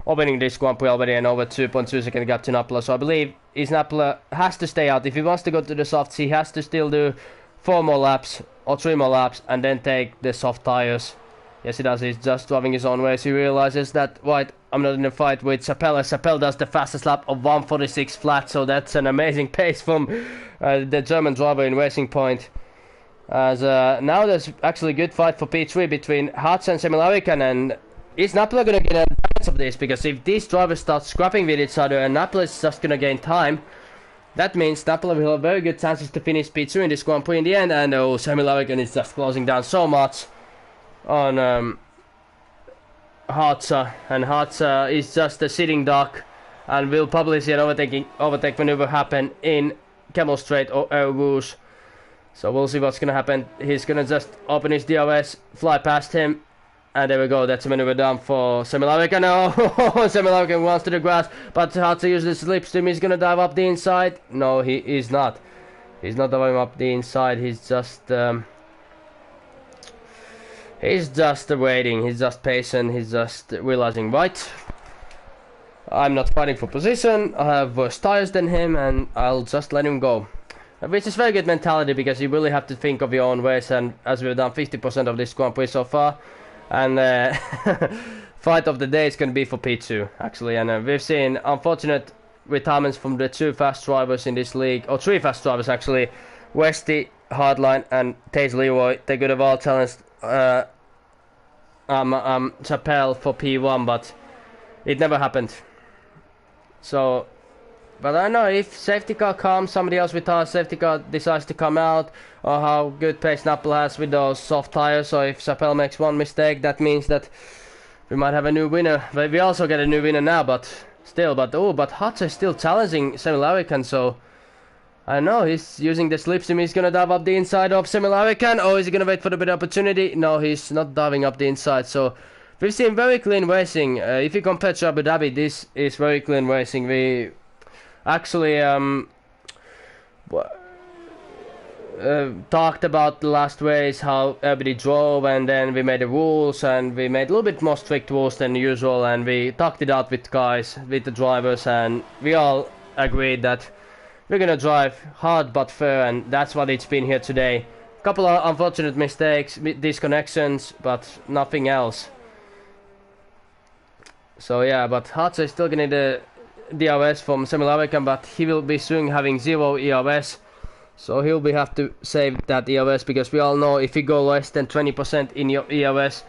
opening this Grand Prix already, and over 2.2 second gap to Nappala. So I believe Nappala has to stay out. If he wants to go to the softs, he has to still do 4 more laps or 3 more laps and then take the soft tires. Yes, he does. He's just driving his own ways. He realizes that, right, I'm not in a fight with Sapel. Sapel does the fastest lap of 1:46 flat, so that's an amazing pace from the German driver in Racing Point. As now there's actually a good fight for P3 between Hartz and Sami Larrican, and is Nappala gonna get a chance of this? Because if these drivers start scrapping with each other and Nappala is just gonna gain time, that means Nappala will have very good chances to finish P2 in this Grand Prix in the end. And Sami Larrican is just closing down so much on Hartz, and Hartz is just a sitting duck, and we'll probably see an overtake maneuver happen in Camel Straight or Airwoos. So we'll see what's gonna happen. He's gonna just open his DRS, fly past him, and there we go. That's a maneuver done for Sami Larrican. Oh, Sami Larrican runs to the grass, but Hartz uses the slipstream. He's gonna dive up the inside. No, he is not. He's not diving up the inside. He's just waiting. He's just patient. He's just realizing, right, I'm not fighting for position. I have worse tires than him, and I'll just let him go. Which is very good mentality, because you really have to think of your own ways, and as we've done 50% of this Grand Prix so far, and fight of the day is going to be for P2 actually. And we've seen unfortunate retirements from the 2 fast drivers in this league, or 3 fast drivers actually. Westy Hardline and Taze Leroy, they could have all challenged Chappelle for P1, but it never happened. So, but I don't know if safety car comes, somebody else with our safety car decides to come out, or how good pace Napple has with those soft tires. So if Chappelle makes one mistake, that means that we might have a new winner. But we also get a new winner now, but still. But Hutch is still challenging Semi-Larrican, so I don't know, he's using the slipstream. He's gonna dive up the inside of Semi-Larrican, or is he gonna wait for the better opportunity? No, he's not diving up the inside. So we've seen very clean racing. If you compare to Abu Dhabi, this is very clean racing. We actually talked about the last race, how everybody drove, and then we made the rules, and we made a little bit more strict rules than usual, and we talked it out with guys, with the drivers, and we all agreed that we're gonna drive hard but fair, and that's what it's been here today. Couple of unfortunate mistakes, disconnections, but nothing else. So yeah, but Hatsa is still gonna the DRS from Semi-Larrican, but he will be soon having 0 ERS, so he'll be have to save that ERS, because we all know if you go less than 20% in your ERS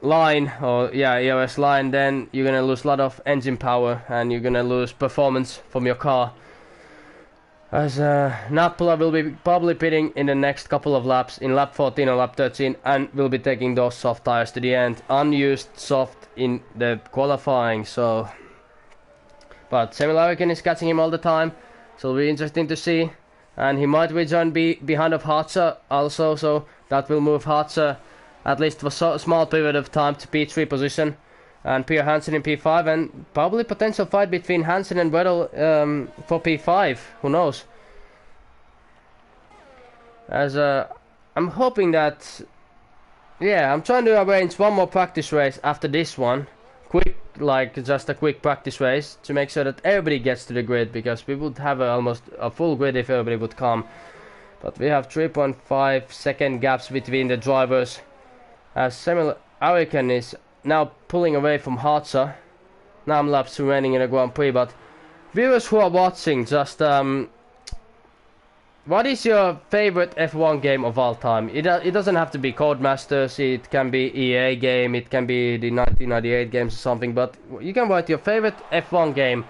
line, or yeah, ERS line, then you're gonna lose a lot of engine power and you're gonna lose performance from your car. As Napola will be probably pitting in the next couple of laps, in lap 14 or lap 13, and will be taking those soft tires to the end, unused soft in the qualifying. So, but Semi-Larrican is catching him all the time, so it'll be interesting to see, and he might rejoin behind of Hartzer also, so that will move Hartzer at least for a small period of time to P3 position, and Pierre Hansen in P5, and probably potential fight between Hansen and Weddle for P5, who knows. As I'm hoping that, yeah, I'm trying to arrange one more practice race after this one, quick, like just a quick practice race, to make sure that everybody gets to the grid, because we would have almost a full grid if everybody would come, but we have 3.5 second gaps between the drivers, as Semi-Larrican is now pulling away from Hartzer. 9 laps remaining in the Grand Prix, but viewers who are watching, just what is your favorite F1 game of all time? It doesn't have to be Codemasters, it can be EA game, it can be the 1998 games or something, but you can write your favorite F1 game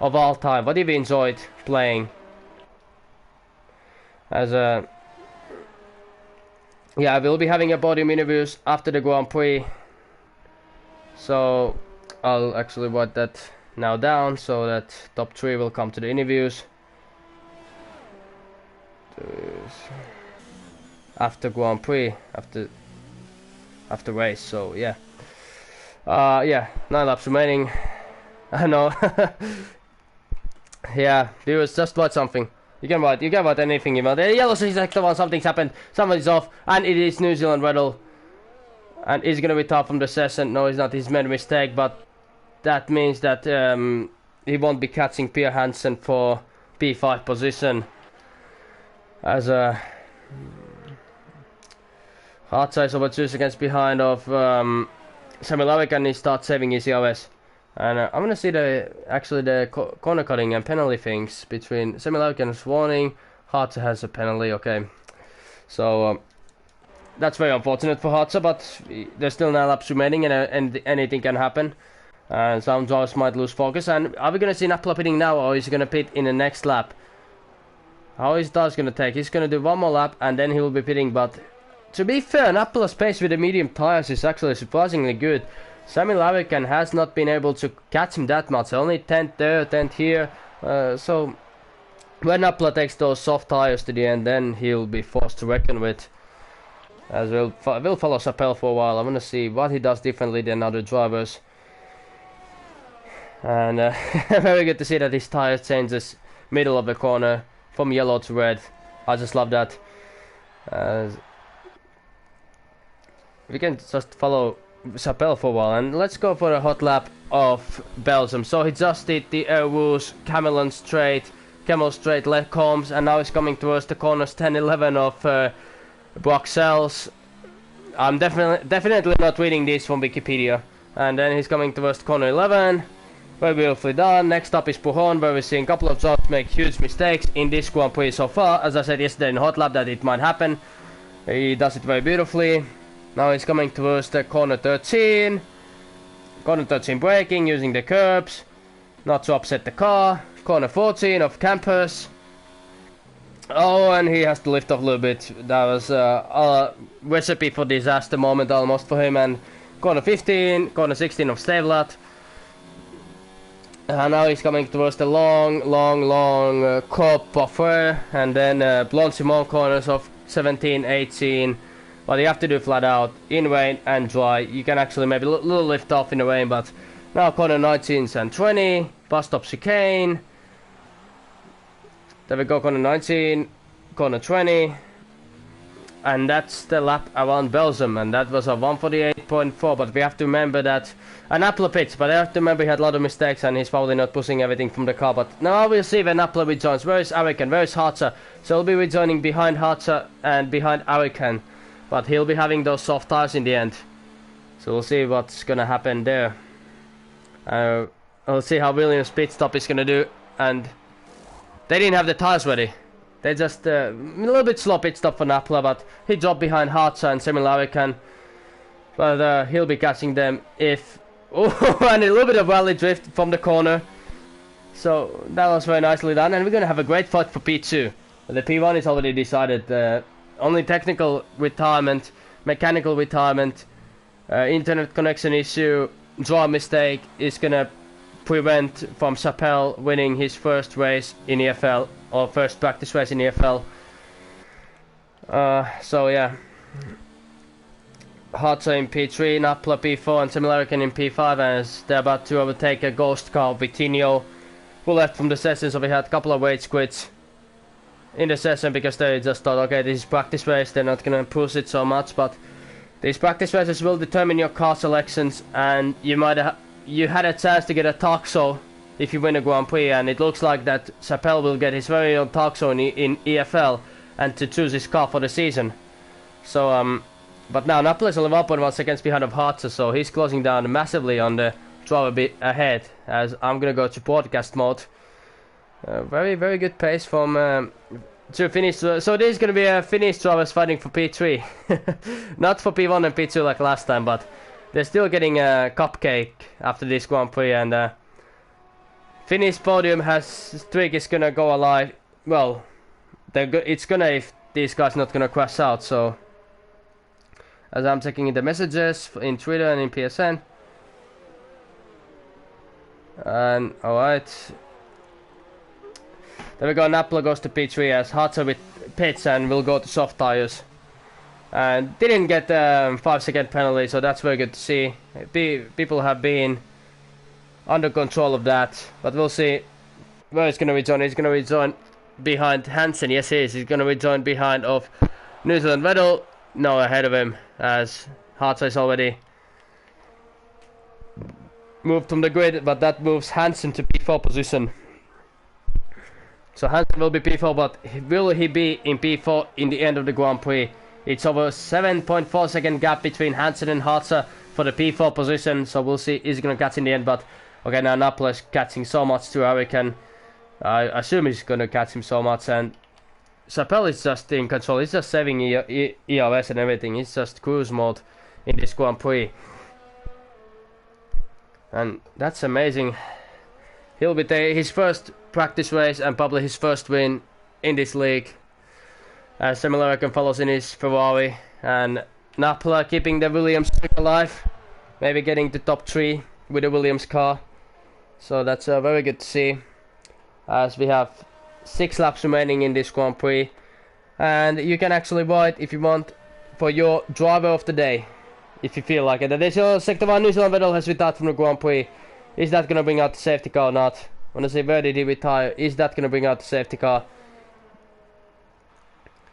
of all time. What have you enjoyed playing? As yeah, we'll be having a podium interviews after the Grand Prix, so I'll actually write that now down so that top 3 will come to the interviews after Grand Prix, after race. So yeah, yeah, 9 laps remaining. I know. Yeah, viewers, just write something. You can write anything. Email the yellow sector one. Something's happened. Somebody's off, and it is New Zealand Weddle, and he's gonna retire from the session. No, it's not. He's made a mistake, but that means that he won't be catching Pierre Hansen for P5 position. As hard size over 2 seconds behind of Semi-Larrican, he starts saving his ERS. And I'm gonna see the corner cutting and penalty things between Semi-Larrican's warning. Hartzer has a penalty, okay. So that's very unfortunate for Hartzer, but there's still 9 laps remaining, and anything can happen. And some drivers might lose focus. And are we gonna see Napla pitting now, or is he gonna pit in the next lap? How is Daz gonna take? He's gonna do one more lap and then he will be pitting. But to be fair, Napla's pace with the medium tires is actually surprisingly good. Semi-Larrican has not been able to catch him that much, only 10th there, 10th here, so when Napla takes those soft tires to the end, then he'll be forced to reckon with. As we'll follow Chappelle for a while. I'm gonna see what he does differently than other drivers, and very good to see that his tire changes middle of the corner from yellow to red. I just love that. We can just follow Chappelle for a while, and let's go for a hot lap of Belgium. So he just did the Air Rouge, Camel Straight, left combs, and now he's coming towards the corners 10-11 of Bruxelles. I'm definitely not reading this from Wikipedia. And then he's coming towards corner 11, Very beautifully done. Next up is Pujon, where we're seeing a couple of drivers make huge mistakes in this Grand Prix so far. As I said yesterday in Hot Lap that it might happen. He does it very beautifully. Now he's coming towards the corner 13. Corner 13 braking, using the curbs. Not to upset the car. Corner 14 of Campers. Oh, and he has to lift off a little bit. That was a recipe for disaster moment almost for him. And corner 15, corner 16 of Stevlat. And now he's coming towards the long curb buffer. And then Blonde Simon corners of 17, 18. But you have to do flat out, in rain and dry. You can actually maybe a little lift off in the rain, but now corner 19 and 20. Bus stop chicane. There we go, corner 19, corner 20. And that's the lap around Belgium, and that was a 148.4, but we have to remember that an Appler pits, but I have to remember he had a lot of mistakes and he's probably not pushing everything from the car. But now we'll see when Appler rejoins. Where is Arikan? Where is Harzer? So he'll be rejoining behind Harzer and behind Arikan, but he'll be having those soft tires in the end. So we'll see what's gonna happen there. We'll see how Williams' pit stop is gonna do, and they didn't have the tires ready. They just a little bit slow pit stop for Napla, but he dropped behind Harzer and Semi Larikan. But he'll be catching them if... Oh, and a little bit of rally drift from the corner. So that was very nicely done, and we're going to have a great fight for P2. The P1 is already decided. Only technical retirement, mechanical retirement, internet connection issue, draw mistake is going to prevent from Chappelle winning his first race in EFL, or first practice race in EFL. So yeah, Harzer in P3, Napla P4 and Semilarican in P5, as they're about to overtake a ghost car of Vitinho, who left from the session. So we had a couple of race quits in the session because they just thought, okay, this is practice race, they're not gonna push it so much, but these practice races will determine your car selections, and you had a chance to get a Taxo if you win a Grand Prix, and it looks like that Chappelle will get his very own Taxo in EFL and to choose his car for the season. So but now Napoli is only 1.1 seconds behind of Harzer, so he's closing down massively on the driver bit ahead, as I'm gonna go to broadcast mode. Very good pace from to finish. So this is gonna be a Finnish drivers fighting for P3, not for P1 and P2 like last time, but they're still getting a cupcake after this Grand Prix, and Finnish podium streak is gonna go alive. Well, it's gonna if these guys not gonna crash out. So as I'm checking the messages in Twitter and in PSN, and alright, there we go. Napla goes to P3 as Harzer with pits and will go to soft tires. And didn't get 5-second penalty, so that's very good to see. People have been under control of that, but we'll see where he's going to rejoin. He's going to rejoin behind Hansen. Yes, he is. He's going to rejoin behind of New Zealand Vettel. No, ahead of him, as Harzer is already moved from the grid, but that moves Hansen to P4 position. So Hansen will be P4, but will he be in P4 in the end of the Grand Prix? It's over 7.4 second gap between Hansen and Harzer for the P4 position, so we'll see is he going to catch in the end. But okay, now Napla is catching so much to Arikan. I assume he's going to catch him so much, and Chappelle is just in control. He's just saving EOS and everything. He's just cruise mode in this Grand Prix, and that's amazing. He'll be his first practice race and probably his first win in this league. Semilarican follows in his Ferrari, and Napla keeping the Williams streak alive, maybe getting to top 3 with the Williams car. So that's very good to see, as we have 6 laps remaining in this Grand Prix, and you can actually vote if you want for your driver of the day, if you feel like it. Additional Sector 1, New Zealand Vettel has retired from the Grand Prix. Is that going to bring out the safety car or not? I want to say, where did he retire? Is that going to bring out the safety car?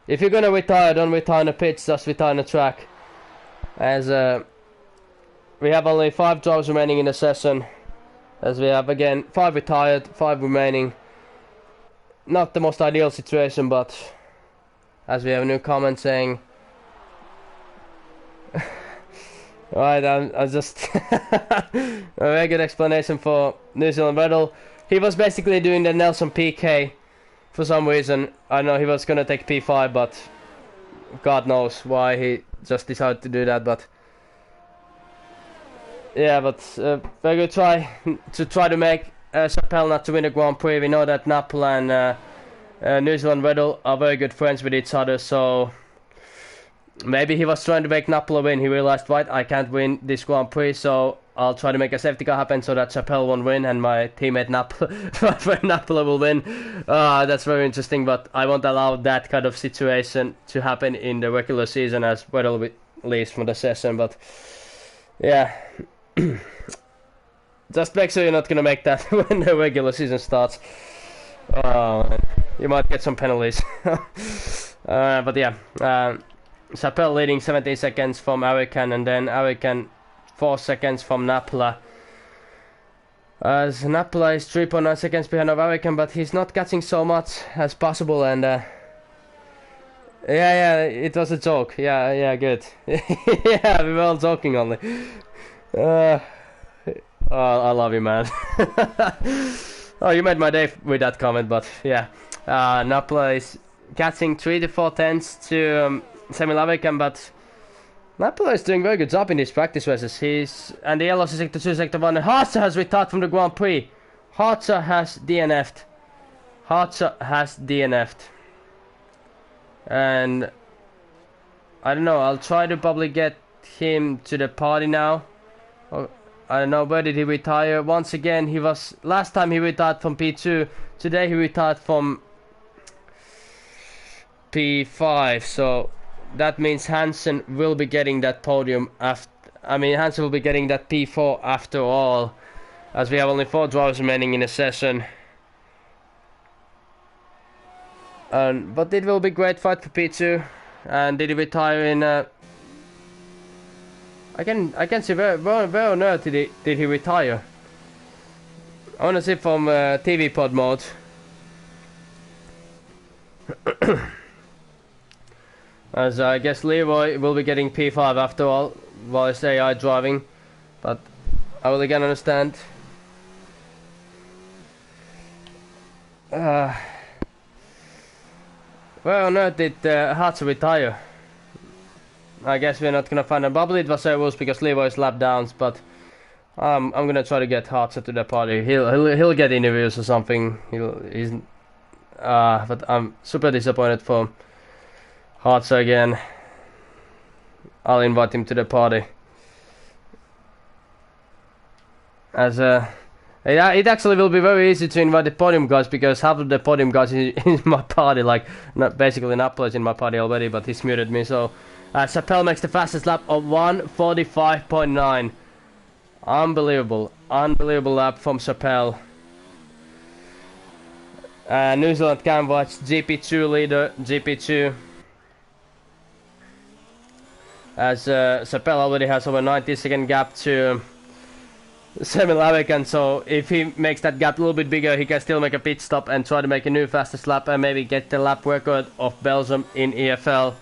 If you're going to retire, don't retire in the pits, just retire in the track. As we have only 5 drivers remaining in the session. As we have again 5 retired, 5 remaining. Not the most ideal situation, but as we have a new comment saying Right, I just a very good explanation for New Zealand Vettel. He was basically doing the Nelson PK for some reason. I know he was gonna take P5, but God knows why he just decided to do that. But yeah, but very good try to make Chappelle not to win the Grand Prix. We know that Napola and New Zealand Vettel are very good friends with each other, so maybe he was trying to make Napola win. He realized, right, I can't win this Grand Prix, so I'll try to make a safety car happen so that Chappelle won't win and my teammate Napola will win. That's very interesting, but I won't allow that kind of situation to happen in the regular season as Vettel leaves from the session. But yeah, just make sure you're not gonna make that when the regular season starts. You might get some penalties. But yeah, Chappelle leading 17 seconds from Arikan, and then Arikan 4 seconds from Napola. As Napola is 3.9 seconds behind of Arikan, but he's not catching so much as possible, and yeah, it was a joke. Yeah, good. Yeah, we were all joking only. I love you, man. Oh, you made my day with that comment, but yeah. Napola is catching 3 to 4 tenths to Semi Lavikan, but Napola is doing a very good job in these practice races. And the yellow sector 2, sector 1. Hartzer has retired from the Grand Prix. Hartzer has DNF'd. And I don't know, I'll try to probably get him to the party now. I don't know, where did he retire? Once again, last time he retired from P2. Today he retired from P5, so that means Hansen will be getting that podium Hansen will be getting that P4 after all, as we have only 4 drivers remaining in the session. But it will be great fight for P2. And did he retire in I can see where on earth did he retire? I wanna see from TV pod mode. As I guess Leroy will be getting P5 after all, while it's AI driving, but I will again understand. Where on earth did Hartzer retire? I guess we're not gonna find him. Probably it was servos because Leroy's lap downs, but I'm gonna try to get Hartzer to the party. He'll get interviews or something. But I'm super disappointed for Hartzer again. I'll invite him to the party. As it actually will be very easy to invite the podium guys, because half of the podium guys is in my party. Like, basically Napola is in my party already, but he's muted me. So Chappelle makes the fastest lap of 1:45.9. Unbelievable lap from Chappelle. New Zealand can watch GP2 leader, GP2. As Chappelle already has over 90-second gap to Semi Lavikan, so if he makes that gap a little bit bigger, he can still make a pit stop and try to make a new fastest lap and maybe get the lap record of Belgium in EFL.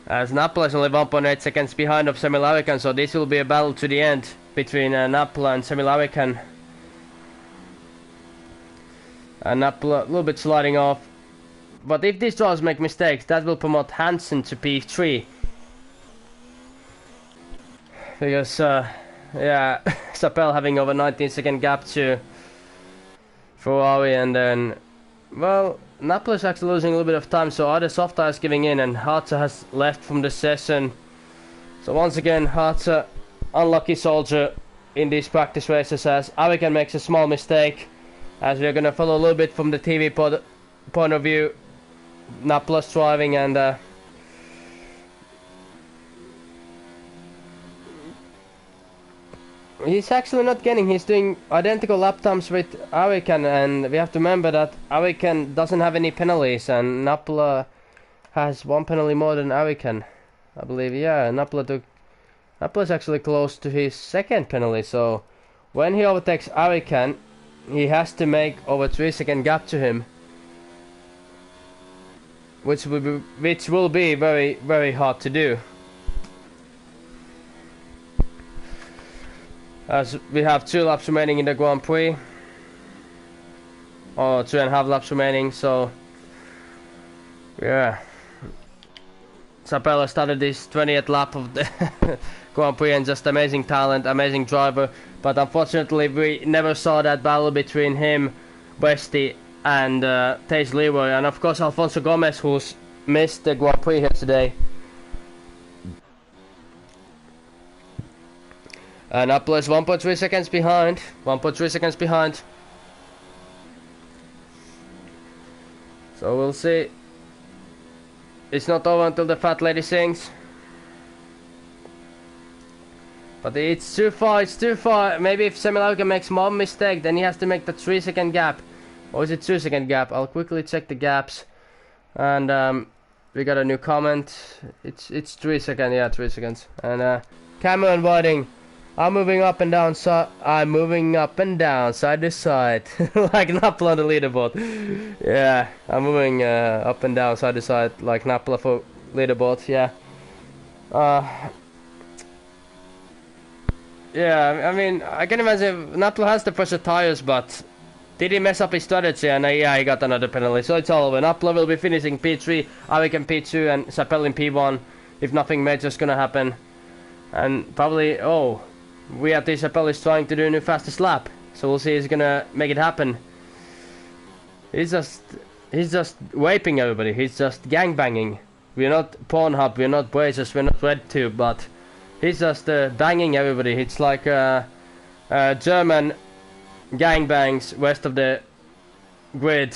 As Napola is only 1.8 seconds behind of Semi Lavikan, so this will be a battle to the end between Napola and Semi Lavikan. And Napola a little bit sliding off, but if these drivers make mistakes, that will promote Hansen to P3. Because yeah, Chappelle having over 19-second gap to Ferrari, and then, well, Napola is actually losing a little bit of time, so other soft tires giving in, and Hartzer has left from the session. So once again, Hartzer, unlucky soldier in these practice races, as Arikan makes a small mistake. As we're gonna follow a little bit from the TV point of view, Napola's driving, and he's actually not getting, he's doing identical lap times with Arikan, and we have to remember that Arikan doesn't have any penalties, and Napola has 1 penalty more than Arikan, I believe. Yeah, Napola's actually close to his 2nd penalty, so when he overtakes Arikan, he has to make over 3-second gap to him, which will be very, very hard to do. as we have 2 laps remaining in the Grand Prix, or 2.5 laps remaining. So yeah, Sapello started this 20th lap of the Grand Prix, and just amazing talent, amazing driver. But unfortunately, we never saw that battle between him, Westy, and Tage Leroy, and of course Alfonso Gomez, who's missed the Grand Prix here today. And Apple is 1.3 seconds behind. 1.3 seconds behind. So we'll see. It's not over until the fat lady sings. But it's too far, it's too far. Maybe if Semilauga makes one mistake, then he has to make the 3-second gap. Or is it 2-second gap? I'll quickly check the gaps. And we got a new comment. It's 3 seconds, yeah, 3 seconds. And Cameron Whiting, I'm moving up and down, I'm moving up and down, side to side, like Napla on the leaderboard. Yeah, I'm moving up and down, side to side, like Napla for leaderboard. Yeah. Yeah, I mean, I can imagine Napla has the fresher tires, but did he mess up his strategy? And yeah, he got another penalty, so it's all over. Napla will be finishing P3, Arik in P2, and Sapel in P1, if nothing major's gonna happen. And probably, oh, we at Sapel is trying to do a new fastest lap, so we'll see if he's gonna make it happen. He's just vaping everybody, he's just gangbanging. We're not Pornhub, we're not Brazers, we're not RedTube, but he's just banging everybody. It's like German gangbangs west of the grid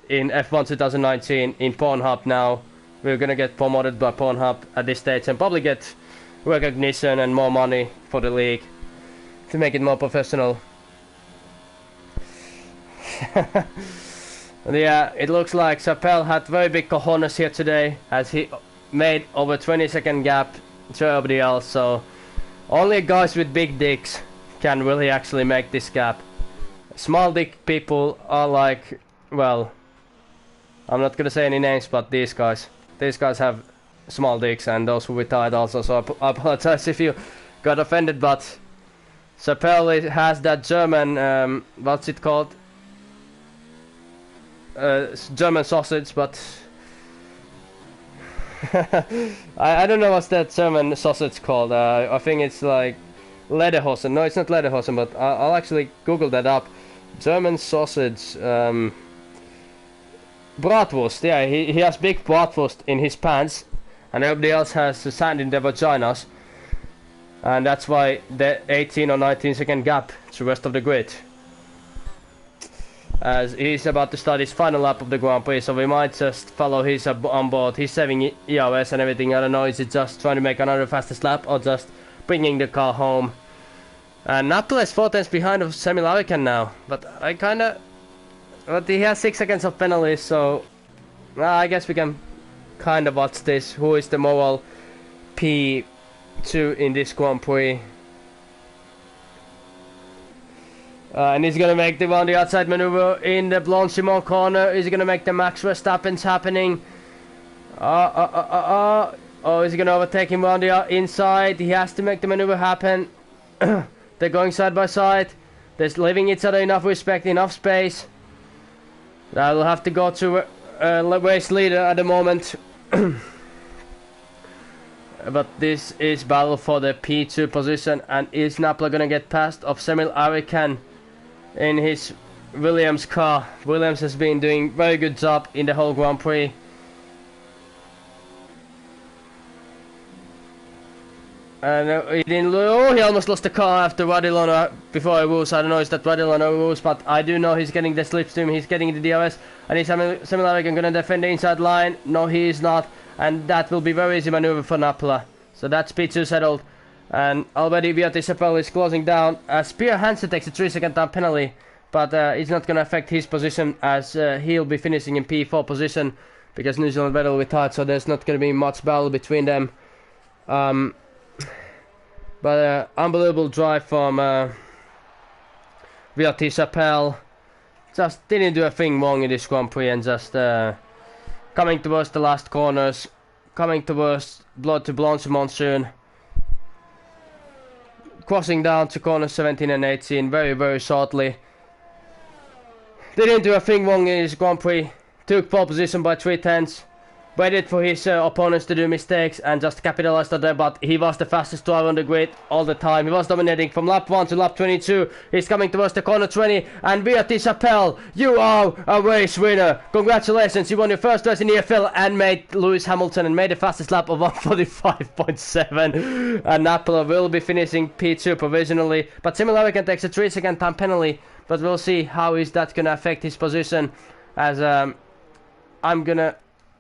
in F1 2019 in Pornhub now. We're gonna get promoted by Pornhub at this stage and probably get recognition and more money for the league to make it more professional. Yeah, it looks like Sapel had very big cojones here today, as he made over 20-second gap to everybody else, so only guys with big dicks can really actually make this gap. Small dick people are like, well, I'm not gonna say any names, but these guys have small dicks, and those who retired also, so I apologize if you got offended, but Sapel has that German, what's it called? German sausage, but I don't know what's that German sausage called. I think it's like Lederhosen. No, it's not Lederhosen, but I'll actually Google that up. German sausage, bratwurst. Yeah, he has big bratwurst in his pants, and everybody else has sand in their vaginas, and that's why the 18 or 19-second gap to the rest of the grid. As he's about to start his final lap of the Grand Prix, so we might just follow his on board. He's saving EOS and everything. I don't know, is it just trying to make another fastest lap or just bringing the car home? And Napla is 4 tenths behind of Semi Lavican now, but but he has 6 seconds of penalties, so I guess we can kind of watch this. Who is the moral P2 in this Grand Prix? And he's gonna make the on the outside maneuver in the Blanchimont corner. Is he gonna make the Max Verstappen's happening? Oh, is he gonna overtake him on the inside? He has to make the maneuver happen. They're going side by side. They're leaving each other enough respect, enough space. I will have to go to race leader at the moment. But this is battle for the P2 position, and is Napla gonna get past of Semil Arikan in his Williams car? Williams has been doing very good job in the whole Grand Prix. And he didn't. Oh, he almost lost the car after Radilona before he moves. I don't know if that Radilona moves, but I do know he's getting the slipstream. He's getting the DRS, and he's similarly going to defend the inside line. No, he is not, and that will be very easy maneuver for Napla. So that's P2 settled, and already Viatisapel is closing down. Spear Hansen takes a 3-second time penalty, but it's not going to affect his position, as he'll be finishing in P4 position because New Zealand Vettel retired. So there's not going to be much battle between them. But unbelievable drive from Viatisapel. Just didn't do a thing wrong in this Grand Prix, and just coming towards the last corners, coming towards Blood to Blanchimont soon. crossing down to corners 17 and 18 very, very shortly. Didn't do a thing wrong in his Grand Prix. Took pole position by 3/10. Waited for his opponents to do mistakes and just capitalized on them, but he was the fastest driver on the grid all the time. He was dominating from lap 1 to lap 22. He's coming towards the corner 20, and Beatrice Chappelle, you are a race winner. Congratulations, you won your first race in EFL and made Lewis Hamilton and made the fastest lap of 1:45.7. And Napolo will be finishing P2 provisionally, but Similarly takes a 3-second time penalty, but we'll see how is that going to affect his position, as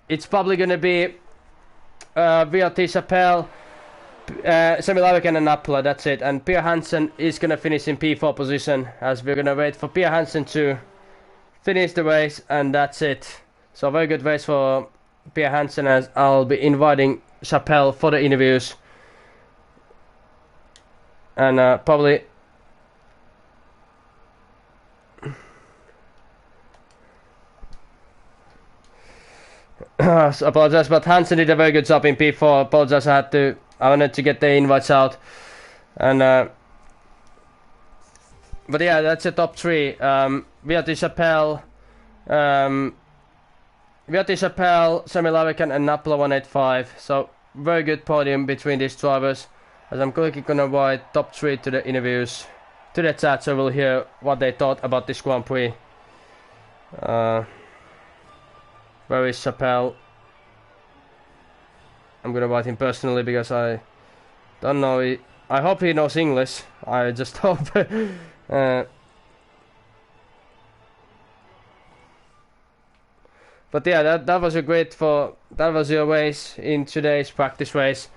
it's probably going to be Beatrice Chappelle, Sami Laviken and Napolo, that's it. And Pierre Hansen is going to finish in P4 position, as we're going to wait for Pierre Hansen to finish the race, and that's it. So very good race for Pierre Hansen, as I'll be inviting Chappelle for the interviews. And probably... apologize, but Hansen did a very good job in P4. Apologize, I wanted to get the invites out. And but yeah, that's the top 3. Beatrice Chappelle, Sami Laviken and Napolo 185. So very good podium between these drivers. As I'm quickly gonna write top 3 to the interviews, to the chat, so we'll hear what they thought about this Grand Prix. Where is Chappelle? I'm gonna write him personally because I don't know. I hope he knows English. I just hope. But yeah, that was a great that was your race in today's practice race.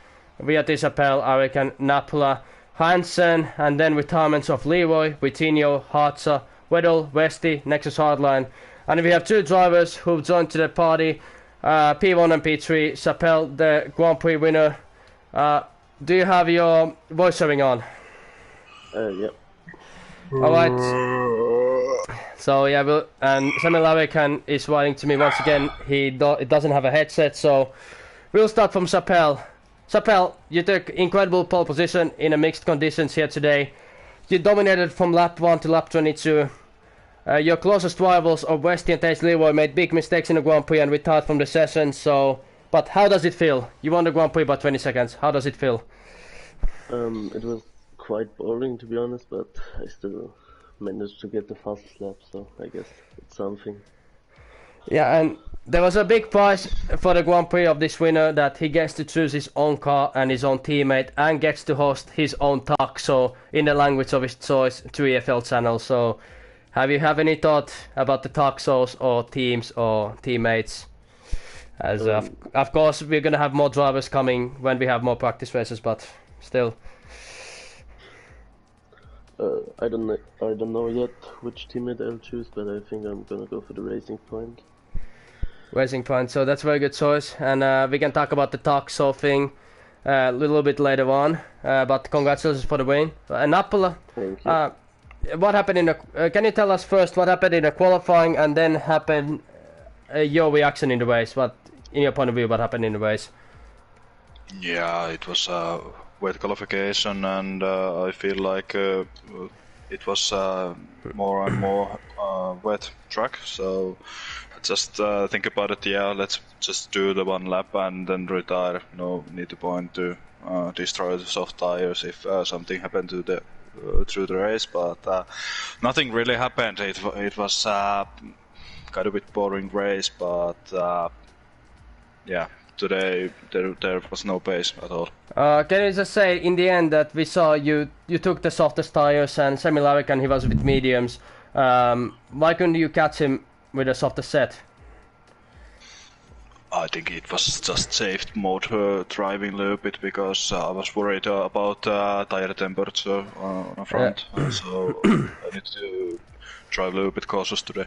Beatrice Chappelle, Arikan, Napula, Hansen, and then retirements of Leroy, Vitinho, Hartza, Weddle, Westy, Nexus Hardline. And we have 2 drivers who've joined to the party, P1 and P3. Chappelle, the Grand Prix winner. Do you have your voiceovering on? Yep. Alright. So yeah, and Sami Laviken is writing to me once again. It doesn't have a headset, so we'll start from Chappelle. Chappelle, you took incredible pole position in a mixed conditions here today. You dominated from lap 1 to lap 22. Your closest rivals of Westy and Taze Leroy made big mistakes in the Grand Prix and retired from the session. But how does it feel? You won the Grand Prix by 20 seconds. How does it feel? It was quite boring, to be honest, but I still managed to get the fastest lap, so I guess it's something. Yeah, and there was a big prize for the Grand Prix of this winner, that he gets to choose his own car and his own teammate, and gets to host his own talk show in the language of his choice to EFL channel. So have you any thought about the talk shows or teams or teammates? As of course we're gonna have more drivers coming when we have more practice races, but still. I don't know yet which teammate I'll choose, but I think I'm gonna go for the Racing Point. Racing Point, so that's a very good choice, and we can talk about the talk show thing a little bit later on. But congratulations for the win. And Napolo, Thank you. what happened in the? Can you tell us first what happened in the qualifying, and then happened your reaction in the race? What, in your point of view, what happened in the race? Yeah, it was a wet qualification, and I feel like it was more and more wet track. So just think about it. Yeah, let's just do the one lap and then retire. No need to point to destroy the soft tires if something happened to the through the race. But nothing really happened. It was kind of a bit boring race, but yeah. Today there was no pace at all. Can you just say in the end that we saw you took the softest tires and Sami Laviken, he was with mediums. Why couldn't you catch him with a softer set? I think it was just safe mode driving a little bit, because I was worried about tire temperature on the front. So I need to drive a little bit cautious today.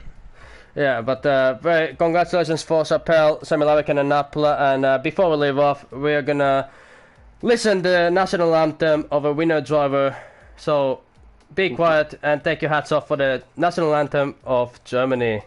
Yeah, but very congratulations for Chappelle, Sami Laviken and Napolo. And before we leave off, we're gonna listen to the national anthem of a winner driver. So be quiet and take your hats off for the national anthem of Germany.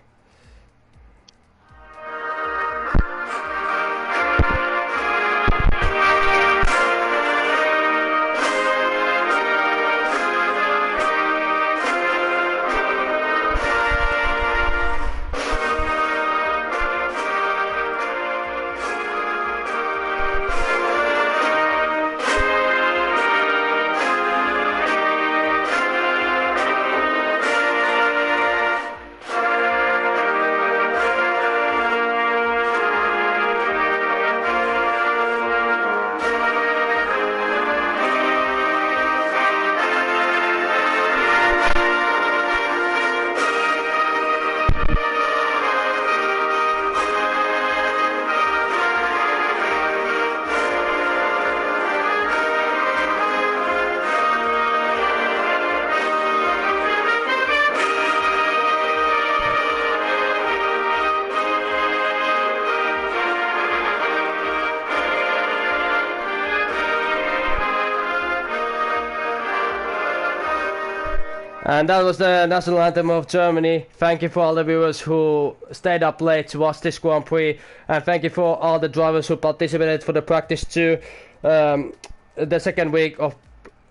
And that was the national anthem of Germany. Thank you for all the viewers who stayed up late to watch this Grand Prix, and thank you for all the drivers who participated for the practice too, the second week of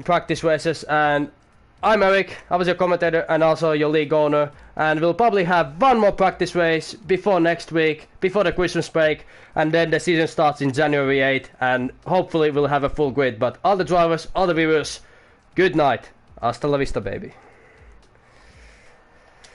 practice races. And I'm Eric, I was your commentator and also your league owner, and we'll probably have one more practice race before next week, before the Christmas break, and then the season starts in January 8th, and hopefully we'll have a full grid. But all the drivers, all the viewers, good night. Hasta la vista, baby.